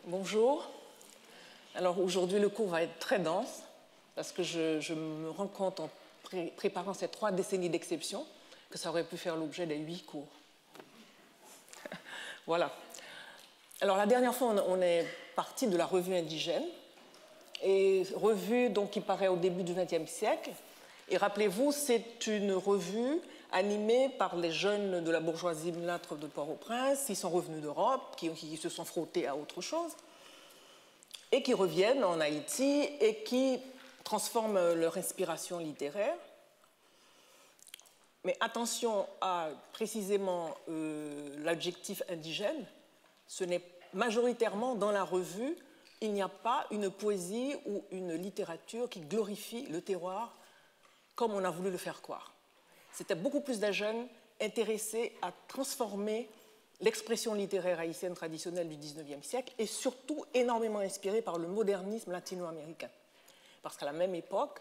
Bonjour. Alors aujourd'hui, le cours va être très dense parce que je me rends compte en préparant ces 3 décennies d'exception que ça aurait pu faire l'objet des 8 cours. Voilà. Alors la dernière fois, on est parti de la revue indigène, et revue donc, qui paraît au début du XXe siècle. Et rappelez-vous, c'est une revue animée par les jeunes de la bourgeoisie mulâtre de Port-au-Prince. Ils sont revenus d'Europe, qui se sont frottés à autre chose, et qui reviennent en Haïti et qui transforment leur inspiration littéraire. Mais attention à précisément l'adjectif indigène. Ce n'est majoritairement dans la revue, il n'y a pas une poésie ou une littérature qui glorifie le terroir comme on a voulu le faire croire. C'était beaucoup plus des jeunes intéressés à transformer l'expression littéraire haïtienne traditionnelle du XIXe siècle et surtout énormément inspirés par le modernisme latino-américain. Parce qu'à la même époque,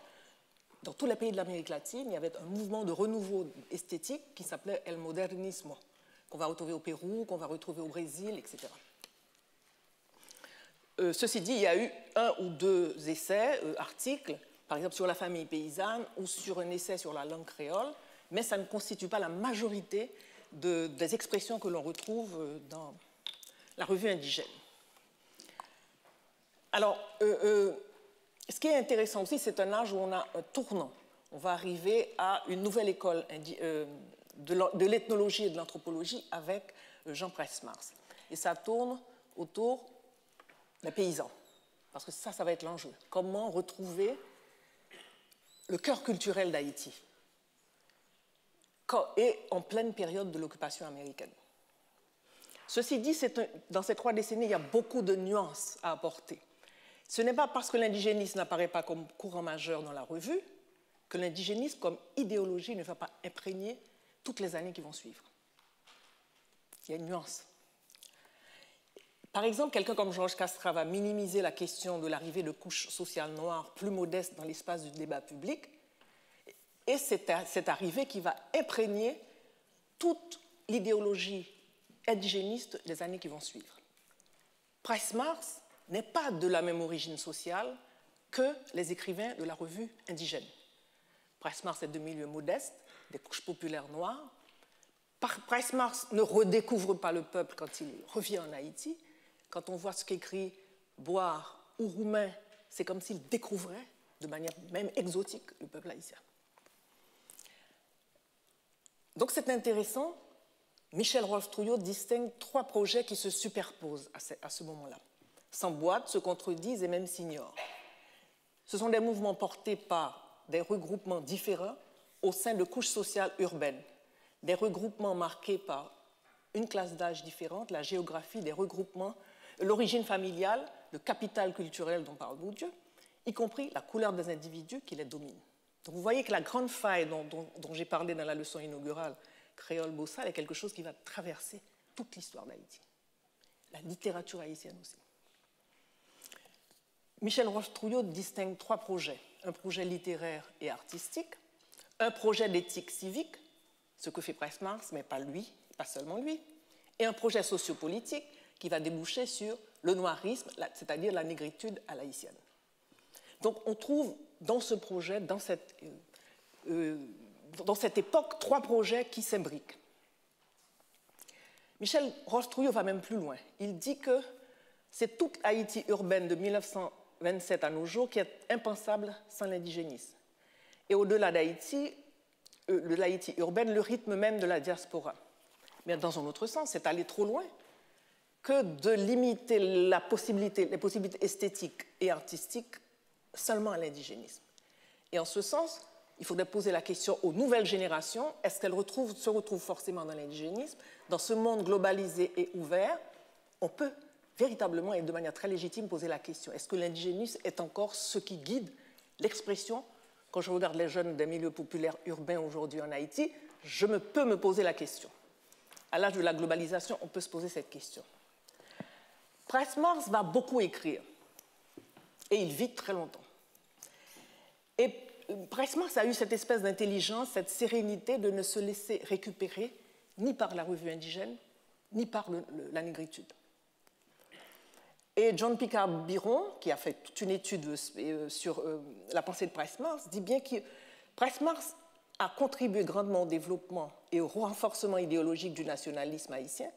dans tous les pays de l'Amérique latine, il y avait un mouvement de renouveau esthétique qui s'appelait El Modernismo, qu'on va retrouver au Pérou, qu'on va retrouver au Brésil, etc. Ceci dit, il y a eu 1 ou 2 essais, articles, par exemple sur la famille paysanne ou sur un essai sur la langue créole, mais ça ne constitue pas la majorité des expressions que l'on retrouve dans la revue indigène. Alors, ce qui est intéressant aussi, c'est un âge où on a un tournant. On va arriver à une nouvelle école de l'ethnologie et de l'anthropologie avec Jean Price-Mars. Et ça tourne autour des paysans, parce que ça va être l'enjeu. Comment retrouver le cœur culturel d'Haïti et en pleine période de l'occupation américaine. Ceci dit, dans ces 3 décennies, il y a beaucoup de nuances à apporter. Ce n'est pas parce que l'indigénisme n'apparaît pas comme courant majeur dans la revue que l'indigénisme comme idéologie ne va pas imprégner toutes les années qui vont suivre. Il y a une nuance. Par exemple, quelqu'un comme Georges Castra va minimiser la question de l'arrivée de couches sociales noires plus modestes dans l'espace du débat public, et c'est cette arrivée qui va imprégner toute l'idéologie indigéniste des années qui vont suivre. Price-Mars n'est pas de la même origine sociale que les écrivains de la revue indigène. Price-Mars est de milieux modestes, des couches populaires noires. Price-Mars ne redécouvre pas le peuple quand il revient en Haïti. Quand on voit ce qu'écrit Boire ou Roumain, c'est comme s'il découvrait de manière même exotique le peuple haïtien. Donc c'est intéressant, Michel Rolf-Trouillot distingue 3 projets qui se superposent à ce moment-là. S'emboîtent, se contredisent et même s'ignorent. Ce sont des mouvements portés par des regroupements différents au sein de couches sociales urbaines, des regroupements marqués par une classe d'âge différente, la géographie des regroupements, l'origine familiale, le capital culturel dont parle Bourdieu, y compris la couleur des individus qui les dominent. Donc vous voyez que la grande faille dont j'ai parlé dans la leçon inaugurale, créole-bossal, est quelque chose qui va traverser toute l'histoire d'Haïti. La littérature haïtienne aussi. Michel Rolf-Trouillot distingue 3 projets. Un projet littéraire et artistique, un projet d'éthique civique, ce que fait Price-Mars, mais pas lui, pas seulement lui, et un projet sociopolitique qui va déboucher sur le noirisme, c'est-à-dire la négritude à l'haïtienne. Donc on trouve dans ce projet, dans cette époque, 3 projets qui s'imbriquent. Michel Rolf-Trouillot va même plus loin. Il dit que c'est toute Haïti urbaine de 1927 à nos jours qui est impensable sans l'indigénisme. Et au-delà d'Haïti, de l'Haïti urbaine, le rythme même de la diaspora. Mais dans un autre sens, c'est aller trop loin que de limiter les possibilités esthétiques et artistiques seulement à l'indigénisme. Et en ce sens, il faudrait poser la question aux nouvelles générations, est-ce qu'elles se retrouvent forcément dans l'indigénisme? Dans ce monde globalisé et ouvert, on peut véritablement et de manière très légitime poser la question, est-ce que l'indigénisme est encore ce qui guide l'expression? Quand je regarde les jeunes des milieux populaires urbains aujourd'hui en Haïti, je peux me poser la question. À l'âge de la globalisation, on peut se poser cette question. Price-Mars va beaucoup écrire, et il vit très longtemps. Et Price-Mars a eu cette espèce d'intelligence, cette sérénité de ne se laisser récupérer ni par la revue indigène, ni par la négritude. Et John Picard Byron, qui a fait toute une étude sur la pensée de Price-Mars, dit bien que Price-Mars a contribué grandement au développement et au renforcement idéologique du nationalisme haïtien.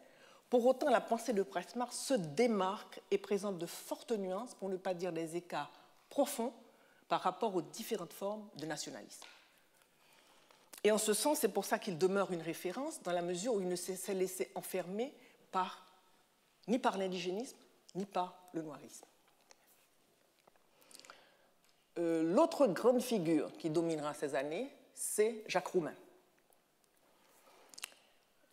Pour autant, la pensée de Price-Mars se démarque et présente de fortes nuances, pour ne pas dire des écarts profonds, par rapport aux différentes formes de nationalisme. Et en ce sens, c'est pour ça qu'il demeure une référence, dans la mesure où il ne s'est laissé enfermer ni par l'indigénisme, ni par le noirisme. L'autre grande figure qui dominera ces années, c'est Jacques Roumain.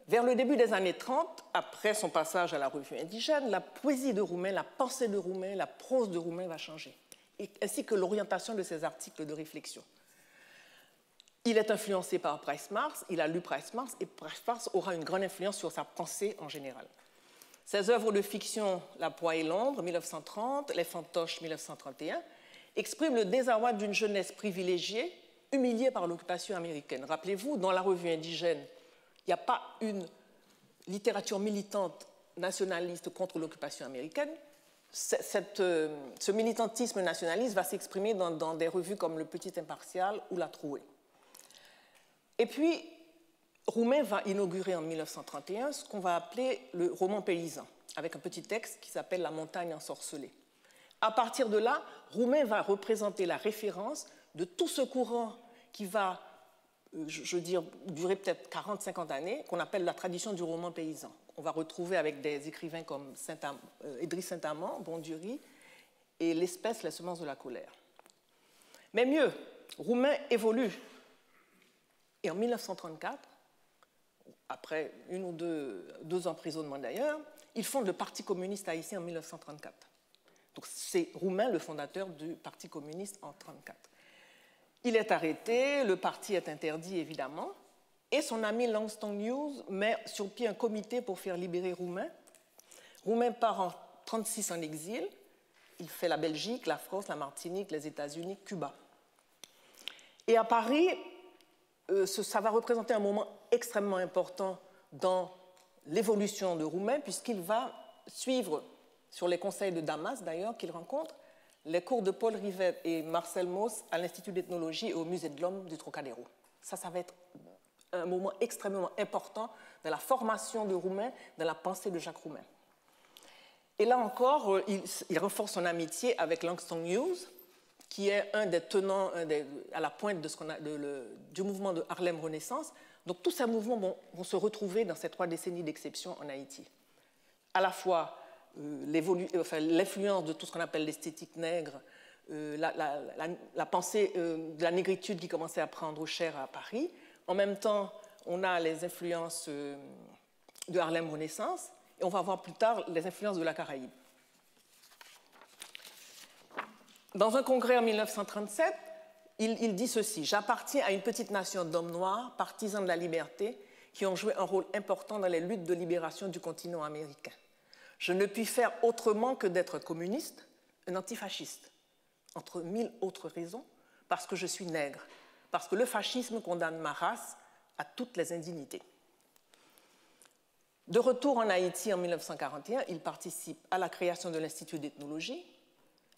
Vers le début des années 30, après son passage à la Revue indigène, la poésie de Roumain, la pensée de Roumain, la prose de Roumain va changer, ainsi que l'orientation de ses articles de réflexion. Il est influencé par Price-Mars, il a lu Price-Mars, et Price-Mars aura une grande influence sur sa pensée en général. Ses œuvres de fiction, La Proie et l'ombre, 1930, Les Fantoches, 1931, expriment le désarroi d'une jeunesse privilégiée, humiliée par l'occupation américaine. Rappelez-vous, dans la Revue indigène, il n'y a pas une littérature militante nationaliste contre l'occupation américaine. Ce militantisme nationaliste va s'exprimer dans des revues comme Le Petit Impartial ou La Trouée. Et puis, Roumain va inaugurer en 1931 ce qu'on va appeler le roman paysan, avec un petit texte qui s'appelle La montagne ensorcelée. À partir de là, Roumain va représenter la référence de tout ce courant qui va, je veux dire, durer peut-être 40-50 années, qu'on appelle la tradition du roman paysan. On va retrouver avec des écrivains comme Idriss Saint-Amand, Bondurie, et L'Espèce, les semences de la colère. Mais mieux, Roumain évolue. Et en 1934, après une ou deux emprisonnements d'ailleurs, il fonde le Parti communiste haïtien en 1934. Donc c'est Roumain le fondateur du Parti communiste en 1934. Il est arrêté, le parti est interdit évidemment, et son ami Langston Hughes met sur pied un comité pour faire libérer Roumain. Roumain part en 1936 en exil, il fait la Belgique, la France, la Martinique, les États-Unis, Cuba. Et à Paris, ça va représenter un moment extrêmement important dans l'évolution de Roumain, puisqu'il va suivre, sur les conseils de Damas d'ailleurs, qu'il rencontre, les cours de Paul Rivet et Marcel Mauss à l'Institut d'ethnologie et au Musée de l'Homme du Trocadéro. Ça va être un moment extrêmement important dans la formation de Roumain, dans la pensée de Jacques Roumain. Et là encore, il renforce son amitié avec Langston Hughes, qui est un des tenants à la pointe du mouvement de Harlem Renaissance. Donc tous ces mouvements vont se retrouver dans ces 3 décennies d'exception en Haïti. À la fois l'influence de tout ce qu'on appelle l'esthétique nègre, la pensée de la négritude qui commençait à prendre cher à Paris. En même temps, on a les influences de Harlem Renaissance, et on va voir plus tard les influences de la Caraïbe. Dans un congrès en 1937, il dit ceci: « J'appartiens à une petite nation d'hommes noirs, partisans de la liberté, qui ont joué un rôle important dans les luttes de libération du continent américain. Je ne puis faire autrement que d'être communiste, un antifasciste, entre 1000 autres raisons, parce que je suis nègre, parce que le fascisme condamne ma race à toutes les indignités. » De retour en Haïti en 1941, il participe à la création de l'Institut d'ethnologie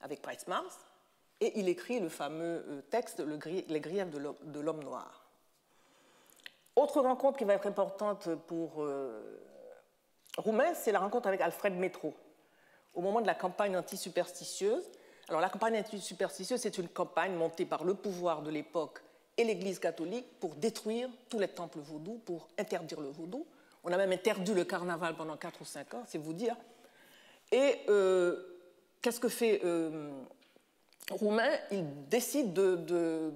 avec Price-Mars, et il écrit le fameux texte « Les griefs de l'homme noir ». Autre rencontre qui va être importante pour Roumain, c'est la rencontre avec Alfred Métro, au moment de la campagne anti-superstitieuse. Alors la campagne anti-superstitieuse, c'est une campagne montée par le pouvoir de l'époque et l'Église catholique pour détruire tous les temples vaudous, pour interdire le vaudou. On a même interdit le carnaval pendant 4 ou 5 ans, c'est vous dire. Et qu'est-ce que fait Roumain? Il décide de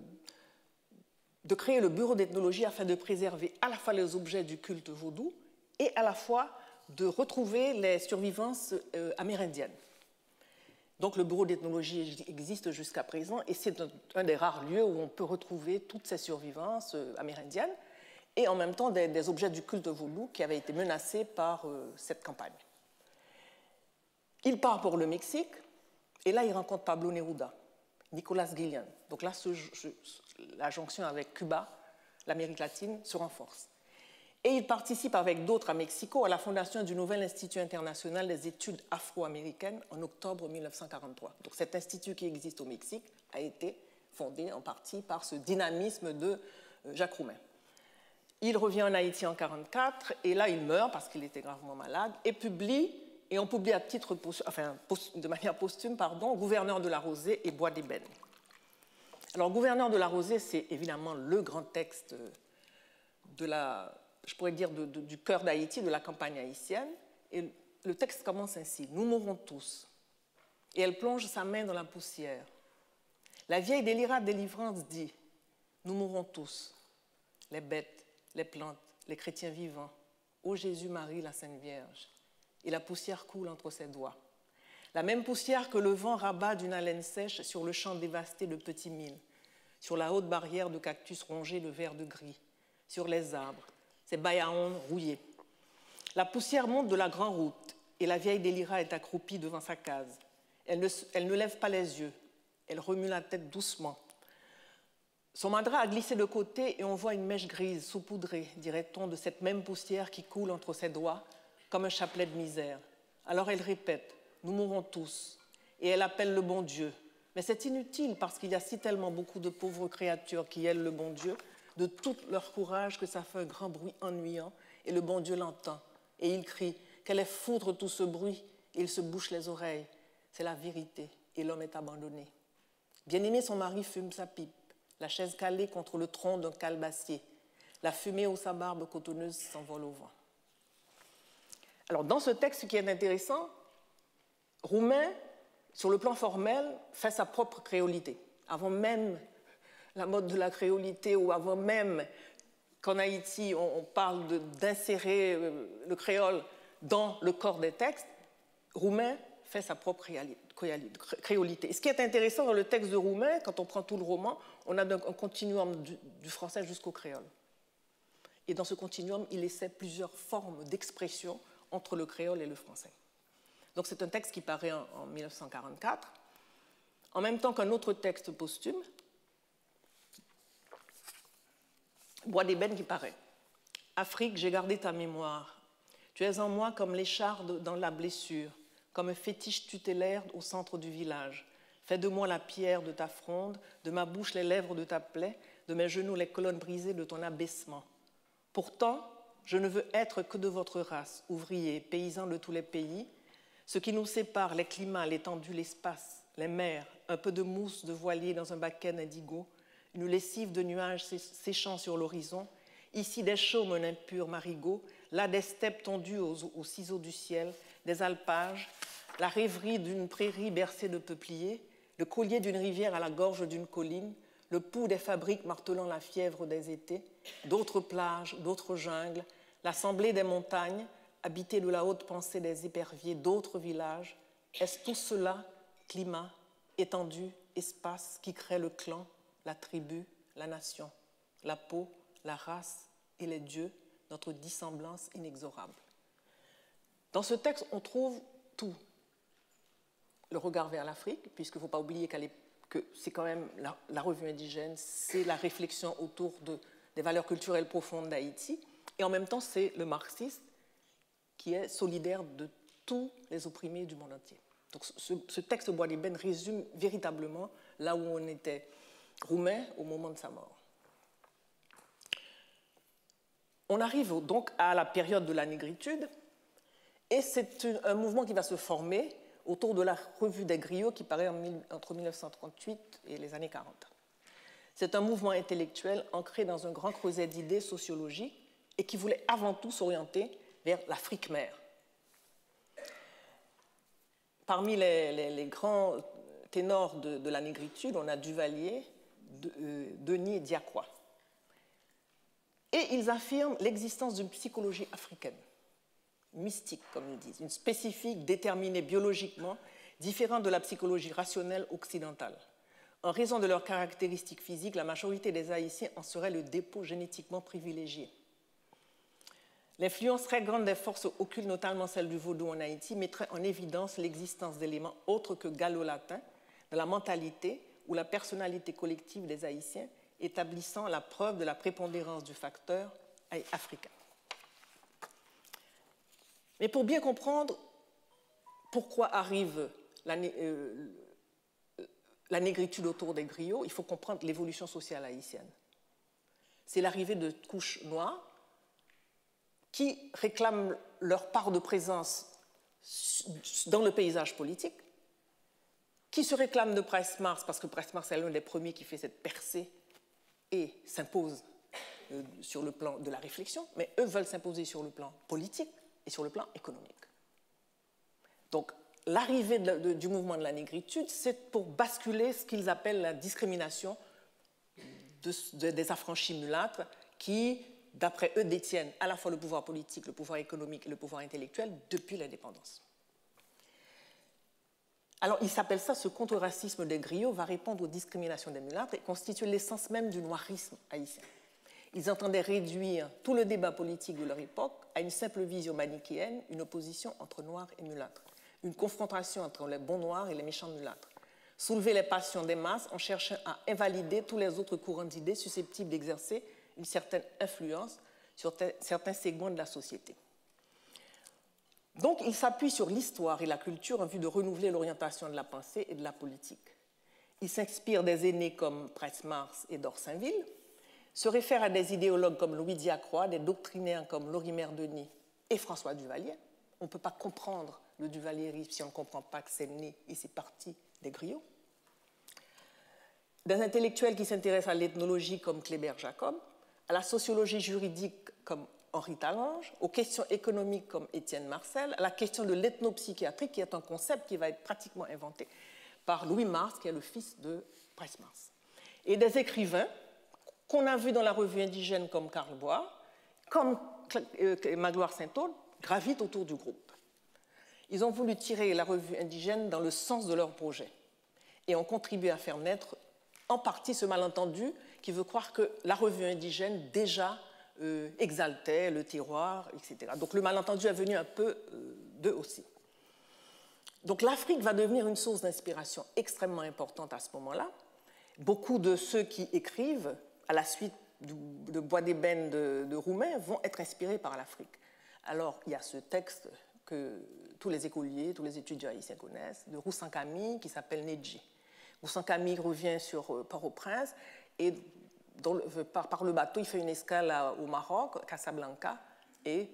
créer le bureau d'ethnologie afin de préserver à la fois les objets du culte vaudou et à la fois de retrouver les survivances amérindiennes. Donc le bureau d'ethnologie existe jusqu'à présent et c'est un des rares lieux où on peut retrouver toutes ces survivances amérindiennes et en même temps des objets du culte vaudou qui avaient été menacés par cette campagne. Il part pour le Mexique et là il rencontre Pablo Neruda, Nicolas Guillen. Donc là la jonction avec Cuba, l'Amérique latine, se renforce. Et il participe avec d'autres à Mexico à la fondation du nouvel Institut international des études afro-américaines en octobre 1943. Donc cet institut qui existe au Mexique a été fondé en partie par ce dynamisme de Jacques Roumain. Il revient en Haïti en 1944 et là il meurt parce qu'il était gravement malade et on publie à titre de manière posthume, Gouverneur de la Rosée et Bois d'ébène. Alors Gouverneur de la Rosée, c'est évidemment le grand texte je pourrais dire du cœur d'Haïti, de la campagne haïtienne. Et le texte commence ainsi: nous mourrons tous. Et elle plonge sa main dans la poussière. La vieille délira délivrance dit: nous mourrons tous, les bêtes, les plantes, les chrétiens vivants. Ô Jésus, Marie, la Sainte Vierge. Et la poussière coule entre ses doigts. La même poussière que le vent rabat d'une haleine sèche sur le champ dévasté de petits milles, sur la haute barrière de cactus rongés de vert de gris, sur les arbres, ces bayaons rouillés. La poussière monte de la grande route et la vieille délira est accroupie devant sa case. Elle ne lève pas les yeux, elle remue la tête doucement. Son madras a glissé de côté et on voit une mèche grise saupoudrée, dirait-on, de cette même poussière qui coule entre ses doigts comme un chapelet de misère. Alors elle répète: nous mourrons tous. Et elle appelle le bon Dieu. Mais c'est inutile parce qu'il y a si tellement beaucoup de pauvres créatures qui aiment le bon Dieu, de tout leur courage, que ça fait un grand bruit ennuyant, et le bon Dieu l'entend. Et il crie: qu'elle est foutre tout ce bruit, et il se bouche les oreilles. C'est la vérité, et l'homme est abandonné. Bien-aimé, son mari fume sa pipe, la chaise calée contre le tronc d'un calebassier. La fumée ou sa barbe cotonneuse s'envole au vent. Alors, dans ce texte, ce qui est intéressant, Roumain, sur le plan formel, fait sa propre créolité. Avant même la mode de la créolité, ou avant même qu'en Haïti, on parle d'insérer le créole dans le corps des textes, Roumain fait sa propre créolité. Et ce qui est intéressant dans le texte de Roumain, quand on prend tout le roman, on a un continuum du français jusqu'au créole. Et dans ce continuum, il essaie plusieurs formes d'expression entre le créole et le français. Donc c'est un texte qui paraît en 1944, en même temps qu'un autre texte posthume, Bois d'ébène, qui paraît. Afrique, j'ai gardé ta mémoire. Tu es en moi comme l'écharde dans la blessure, comme un fétiche tutélaire au centre du village. Fais de moi la pierre de ta fronde, de ma bouche les lèvres de ta plaie, de mes genoux les colonnes brisées de ton abaissement. Pourtant, je ne veux être que de votre race, ouvriers, paysans de tous les pays. Ce qui nous sépare, les climats, l'étendue, l'espace, les mers, un peu de mousse de voilier dans un baquet indigo, une lessive de nuages séchant sur l'horizon, ici des chaumes, un impur marigot, là des steppes tondues aux ciseaux du ciel, des alpages, la rêverie d'une prairie bercée de peupliers, le collier d'une rivière à la gorge d'une colline, le pouls des fabriques martelant la fièvre des étés, d'autres plages, d'autres jungles, l'assemblée des montagnes, habitée de la haute pensée des éperviers, d'autres villages. Est-ce tout cela, climat, étendue, espace, qui crée le clan, la tribu, la nation, la peau, la race et les dieux, notre dissemblance inexorable? Dans ce texte, on trouve tout. Le regard vers l'Afrique, puisqu'il ne faut pas oublier que c'est quand même la revue indigène, c'est la réflexion autour des valeurs culturelles profondes d'Haïti, et en même temps, c'est le marxisme qui est solidaire de tous les opprimés du monde entier. Donc ce texte Bois d'ébène résume véritablement là où on était Roumain au moment de sa mort. On arrive donc à la période de la négritude, et c'est un mouvement qui va se former autour de la revue des griots qui paraît entre 1938 et les années 40. C'est un mouvement intellectuel ancré dans un grand creuset d'idées sociologiques et qui voulait avant tout s'orienter vers l'Afrique mère. Parmi les grands ténors de la négritude, on a Duvalier, Denis et Diacroix. Et ils affirment l'existence d'une psychologie africaine, mystique, comme ils disent, une spécifique, déterminée biologiquement, différente de la psychologie rationnelle occidentale. En raison de leurs caractéristiques physiques, la majorité des Haïtiens en serait le dépôt génétiquement privilégié. L'influence très grande des forces occultes, notamment celle du vaudou en Haïti, mettrait en évidence l'existence d'éléments autres que gallo-latins dans la mentalité ou la personnalité collective des Haïtiens, établissant la preuve de la prépondérance du facteur africain. Mais pour bien comprendre pourquoi arrive la négritude autour des griots, il faut comprendre l'évolution sociale haïtienne. C'est l'arrivée de couches noires qui réclament leur part de présence dans le paysage politique, qui se réclament de Price-Mars, parce que Price-Mars est l'un des premiers qui fait cette percée et s'impose sur le plan de la réflexion, mais eux veulent s'imposer sur le plan politique et sur le plan économique. Donc, l'arrivée du mouvement de la négritude, c'est pour basculer ce qu'ils appellent la discrimination des affranchis mulâtres qui, d'après eux, détiennent à la fois le pouvoir politique, le pouvoir économique et le pouvoir intellectuel depuis l'indépendance. Alors, il s'appelle ça, ce contre-racisme des griots va répondre aux discriminations des mulâtres et constituer l'essence même du noirisme haïtien. Ils entendaient réduire tout le débat politique de leur époque à une simple vision manichéenne, une opposition entre noirs et mulâtres, une confrontation entre les bons noirs et les méchants mulâtres, soulever les passions des masses en cherchant à invalider tous les autres courants d'idées susceptibles d'exercer une certaine influence sur certains segments de la société. Donc, il s'appuie sur l'histoire et la culture en vue de renouveler l'orientation de la pensée et de la politique. Il s'inspire des aînés comme Price-Mars et d'Orsainville, se réfère à des idéologues comme Louis Diacroix, des doctrinaires comme Lorimer Denis et François Duvalier. On ne peut pas comprendre le duvalierisme si on ne comprend pas que c'est né et c'est parti des griots. Des intellectuels qui s'intéressent à l'ethnologie comme Kléber Jacob, à la sociologie juridique comme Henri Tallange, aux questions économiques comme Étienne Marcel, à la question de l'ethnopsychiatrie, qui est un concept qui va être pratiquement inventé par Louis Mars, qui est le fils de Price-Mars. Et des écrivains qu'on a vus dans la revue indigène comme Karl Bois, comme Magloire Saint-Aude, gravitent autour du groupe. Ils ont voulu tirer la revue indigène dans le sens de leur projet et ont contribué à faire naître en partie ce malentendu qui veut croire que la revue indigène déjà exaltait le terroir, etc. Donc le malentendu est venu un peu d'eux aussi. Donc l'Afrique va devenir une source d'inspiration extrêmement importante à ce moment-là. Beaucoup de ceux qui écrivent à la suite de Bois d'ébène de Roumain vont être inspirés par l'Afrique. Alors il y a ce texte que tous les écoliers, tous les étudiants haïtiens connaissent, de Roussan Camille, qui s'appelle Nedji. Roussan Camille revient sur Port-au-Prince et par le bateau, il fait une escale au Maroc, Casablanca, et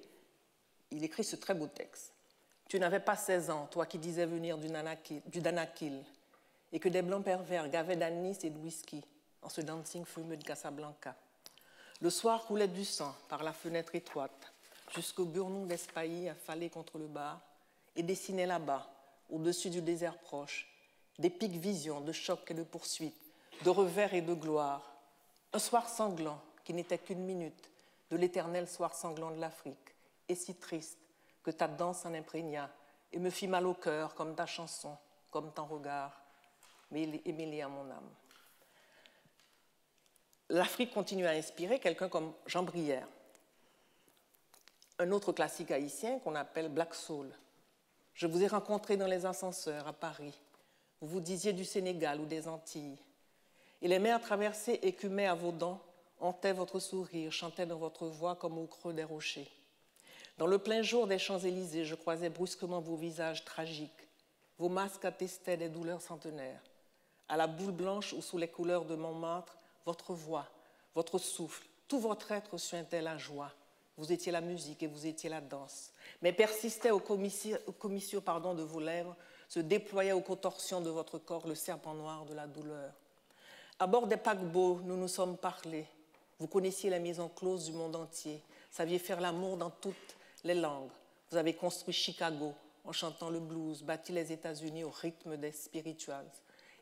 il écrit ce très beau texte. Tu n'avais pas 16 ans, toi qui disais venir du Danakil, et que des blancs pervers gavaient d'anis et de whisky en ce dancing fumeux de Casablanca. Le soir coulait du sang par la fenêtre étroite, jusqu'au burnou d'Espailly affalé contre le bar, et dessinait là-bas, au-dessus du désert proche, d'épiques visions de chocs et de poursuites, de revers et de gloire. Un soir sanglant qui n'était qu'une minute de l'éternel soir sanglant de l'Afrique, et si triste que ta danse en imprégna et me fit mal au cœur comme ta chanson, comme ton regard, mais mêlé à mon âme. L'Afrique continue à inspirer quelqu'un comme Jean Brière, un autre classique haïtien qu'on appelle Black Soul. Je vous ai rencontré dans les ascenseurs à Paris. Vous vous disiez du Sénégal ou des Antilles. Et les mers traversées écumaient à vos dents, hantaient votre sourire, chantaient dans votre voix comme au creux des rochers. Dans le plein jour des Champs-Élysées, je croisais brusquement vos visages tragiques. Vos masques attestaient des douleurs centenaires. À la boule blanche ou sous les couleurs de Montmartre, votre voix, votre souffle, tout votre être suintait la joie. Vous étiez la musique et vous étiez la danse. Mais persistait aux commissures de vos lèvres, se déployait aux contorsions de votre corps le serpent noir de la douleur. À bord des paquebots, nous nous sommes parlé. Vous connaissiez la maison close du monde entier, saviez faire l'amour dans toutes les langues. Vous avez construit Chicago en chantant le blues, bâti les États-Unis au rythme des spirituals.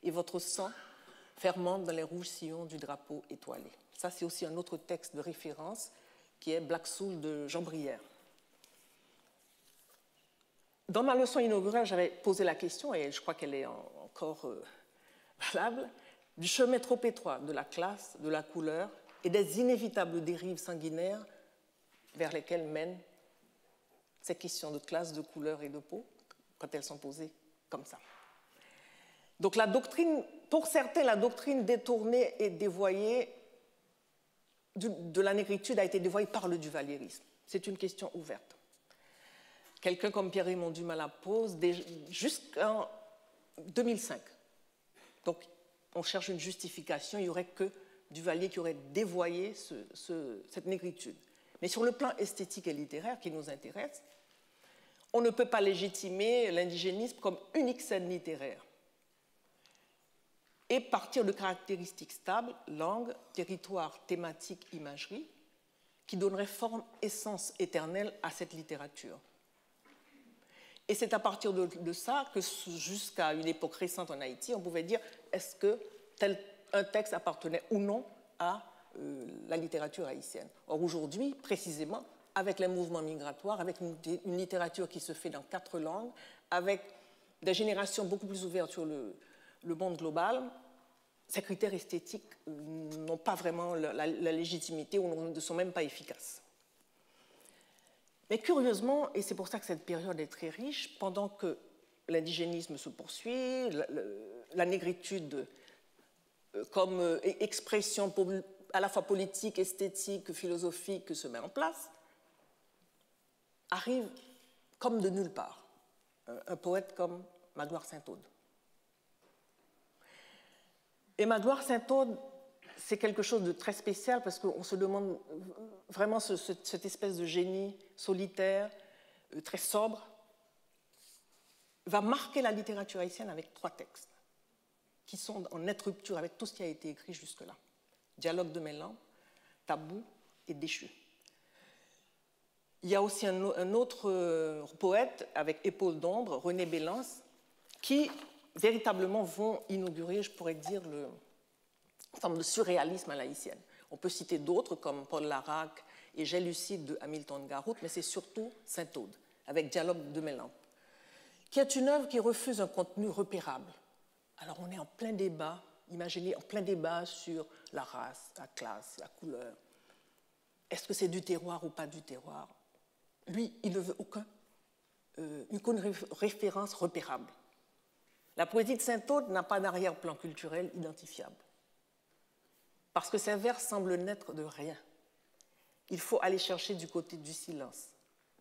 Et votre sang fermente dans les rouges sillons du drapeau étoilé. Ça, c'est aussi un autre texte de référence qui est Black Soul de Jean Brière. Dans ma leçon inaugurale, j'avais posé la question, et je crois qu'elle est encore valable, du chemin trop étroit de la classe, de la couleur et des inévitables dérives sanguinaires vers lesquelles mènent ces questions de classe, de couleur et de peau, quand elles sont posées comme ça. Donc la doctrine, pour certains, la doctrine détournée et dévoyée de la négritude a été dévoyée par le duvalierisme. C'est une question ouverte. quelqu'un comme Pierre-Raymond Dumas la pose jusqu'en 2005. Donc, on cherche une justification, il n'y aurait que Duvalier qui aurait dévoyé cette négritude. Mais sur le plan esthétique et littéraire qui nous intéresse, on ne peut pas légitimer l'indigénisme comme unique scène littéraire et partir de caractéristiques stables, langue, territoire, thématique, imagerie, qui donneraient forme, essence éternelle à cette littérature. Et c'est à partir de ça que, jusqu'à une époque récente en Haïti, on pouvait dire est-ce que un texte appartenait ou non à la littérature haïtienne. Or, aujourd'hui, précisément, avec les mouvements migratoires, avec une littérature qui se fait dans 4 langues, avec des générations beaucoup plus ouvertes sur le monde global, ces critères esthétiques n'ont pas vraiment la légitimité ou ne sont même pas efficaces. Mais curieusement, et c'est pour ça que cette période est très riche, pendant que l'indigénisme se poursuit, la négritude comme expression à la fois politique, esthétique, philosophique se met en place, arrive comme de nulle part un poète comme Magloire Saint-Aude. Et Magloire Saint-Aude, c'est quelque chose de très spécial parce qu'on se demande vraiment cette espèce de génie solitaire, très sobre, va marquer la littérature haïtienne avec 3 textes qui sont en nette rupture avec tout ce qui a été écrit jusque-là. Dialogue de mes langues, Tabou et Déchu. Il y a aussi un autre poète avec Épaules d'ombre, René Bélance, qui véritablement vont inaugurer, je pourrais dire, une forme de surréalisme à la haïtienne. On peut citer d'autres comme Paul Larac et J'ai lucide de Hamilton Garout, mais c'est surtout Saint-Aude, avec Dialogue de mes lampes, qui est une œuvre qui refuse un contenu repérable. Alors on est en plein débat, imaginez, en plein débat sur la race, la classe, la couleur. Est-ce que c'est du terroir ou pas du terroir? Lui, il ne veut aucune référence repérable. La poésie de Saint-Aude n'a pas d'arrière-plan culturel identifiable. Parce que ses vers semblent naître de rien. Il faut aller chercher du côté du silence,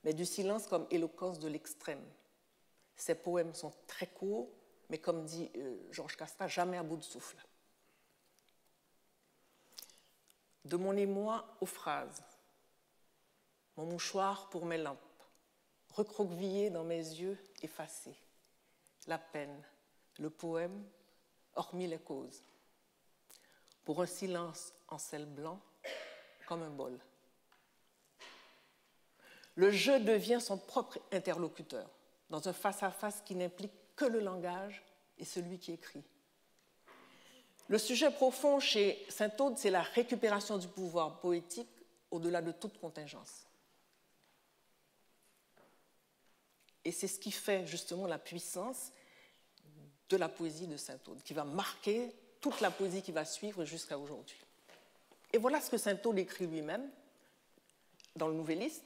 mais du silence comme éloquence de l'extrême. Ses poèmes sont très courts, mais comme dit Georges Casta, jamais à bout de souffle. De mon émoi aux phrases, mon mouchoir pour mes lampes, recroquevillé dans mes yeux effacés, la peine, le poème, hormis les causes, pour un silence en sel blanc, comme un bol. Le jeu devient son propre interlocuteur, dans un face-à-face qui n'implique que le langage et celui qui écrit. Le sujet profond chez Saint-Aude, c'est la récupération du pouvoir poétique au-delà de toute contingence. Et c'est ce qui fait justement la puissance de la poésie de Saint-Aude, qui va marquer toute la poésie qui va suivre jusqu'à aujourd'hui. Et voilà ce que Saint-Aude écrit lui-même dans le Nouvelliste,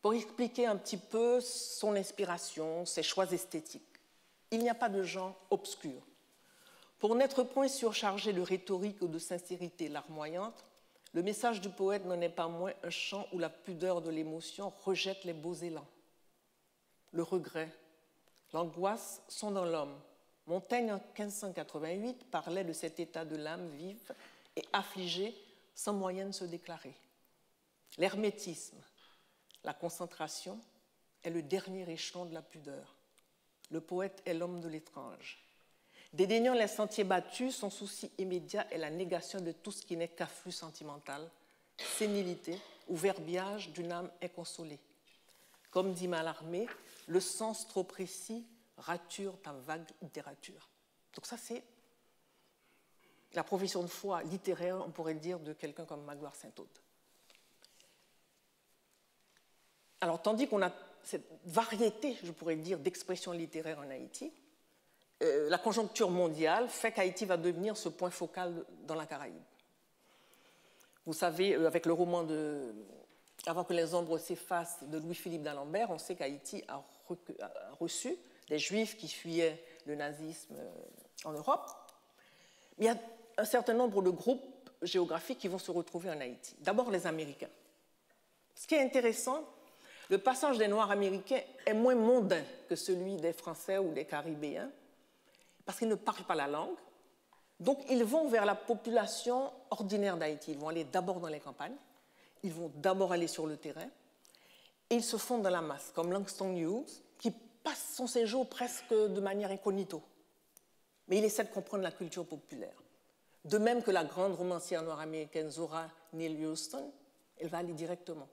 pour expliquer un petit peu son inspiration, ses choix esthétiques. Il n'y a pas de genre obscur. Pour n'être point surchargé de rhétorique ou de sincérité larmoyante, le message du poète n'en est pas moins un chant où la pudeur de l'émotion rejette les beaux élans. Le regret, l'angoisse sont dans l'homme. Montaigne, en 1588, parlait de cet état de l'âme vive et affligée, sans moyen de se déclarer. L'hermétisme, la concentration, est le dernier échelon de la pudeur. Le poète est l'homme de l'étrange. Dédaignant les sentiers battus, son souci immédiat est la négation de tout ce qui n'est qu'afflux sentimental, sénilité ou verbiage d'une âme inconsolée. Comme dit Mallarmé, le sens trop précis rature ta vague littérature. Donc ça, c'est la profession de foi littéraire, on pourrait dire, de quelqu'un comme Magloire Saint-Aude. Alors, tandis qu'on a cette variété, je pourrais dire, d'expressions littéraires en Haïti, la conjoncture mondiale fait qu'Haïti va devenir ce point focal dans la Caraïbe. Vous savez, avec le roman de « Avant que les ombres s'effacent » de Louis-Philippe d'Alembert, on sait qu'Haïti a reçu des Juifs qui fuyaient le nazisme en Europe. Mais il y a un certain nombre de groupes géographiques qui vont se retrouver en Haïti. D'abord les Américains. Ce qui est intéressant, Le passage des Noirs américains est moins mondain que celui des Français ou des Caribéens, parce qu'ils ne parlent pas la langue. Donc, ils vont vers la population ordinaire d'Haïti. Ils vont aller d'abord dans les campagnes, ils vont d'abord aller sur le terrain, et ils se fondent dans la masse, comme Langston Hughes, qui passe son séjour presque de manière incognito. Mais il essaie de comprendre la culture populaire. De même que la grande romancière noire américaine Zora Neale Hurston, elle va aller directement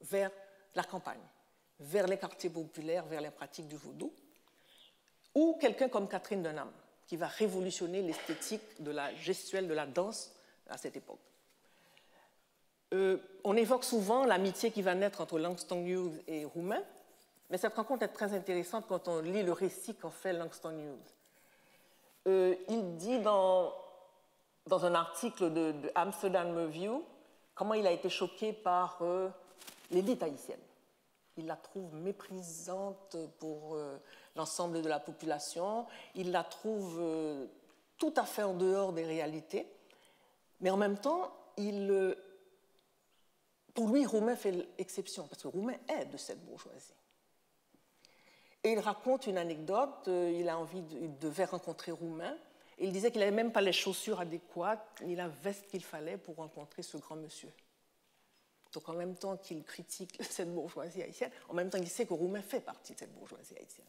vers la campagne, vers les quartiers populaires, vers les pratiques du vaudou, ou quelqu'un comme Catherine Dunham, qui va révolutionner l'esthétique de la gestuelle, de la danse à cette époque. On évoque souvent l'amitié qui va naître entre Langston Hughes et Roumain, mais cette rencontre est très intéressante quand on lit le récit qu'en fait Langston Hughes. Il dit dans un article de Amsterdam Review comment il a été choqué par l'élite haïtienne. Il la trouve méprisante pour l'ensemble de la population, il la trouve tout à fait en dehors des réalités, mais en même temps, pour lui, Roumain fait exception, parce que Roumain est de cette bourgeoisie. Et il raconte une anecdote, il devait rencontrer Roumain, et il disait qu'il n'avait même pas les chaussures adéquates, ni la veste qu'il fallait pour rencontrer ce grand monsieur. Donc en même temps qu'il critique cette bourgeoisie haïtienne, en même temps il sait que Roumain fait partie de cette bourgeoisie haïtienne.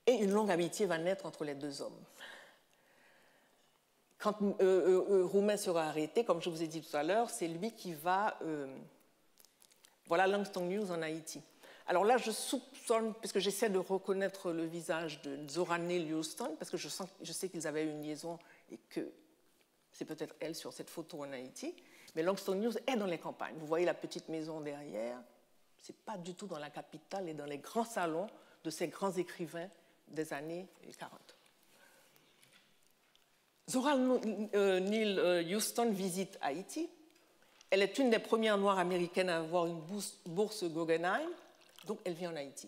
Et une longue amitié va naître entre les deux hommes. Quand Roumain sera arrêté, comme je vous ai dit tout à l'heure, c'est lui qui va... voilà Langston Hughes en Haïti. Alors là, je soupçonne, parce que j'essaie de reconnaître le visage de Zora Neale Hurston, parce que je sais qu'ils avaient une liaison et que c'est peut-être elle sur cette photo en Haïti, mais Langston Hughes est dans les campagnes. Vous voyez la petite maison derrière, ce n'est pas du tout dans la capitale et dans les grands salons de ces grands écrivains des années 40. Zora Neale Hurston visite Haïti. Elle est une des premières Noires américaines à avoir une bourse Guggenheim, donc elle vit en Haïti.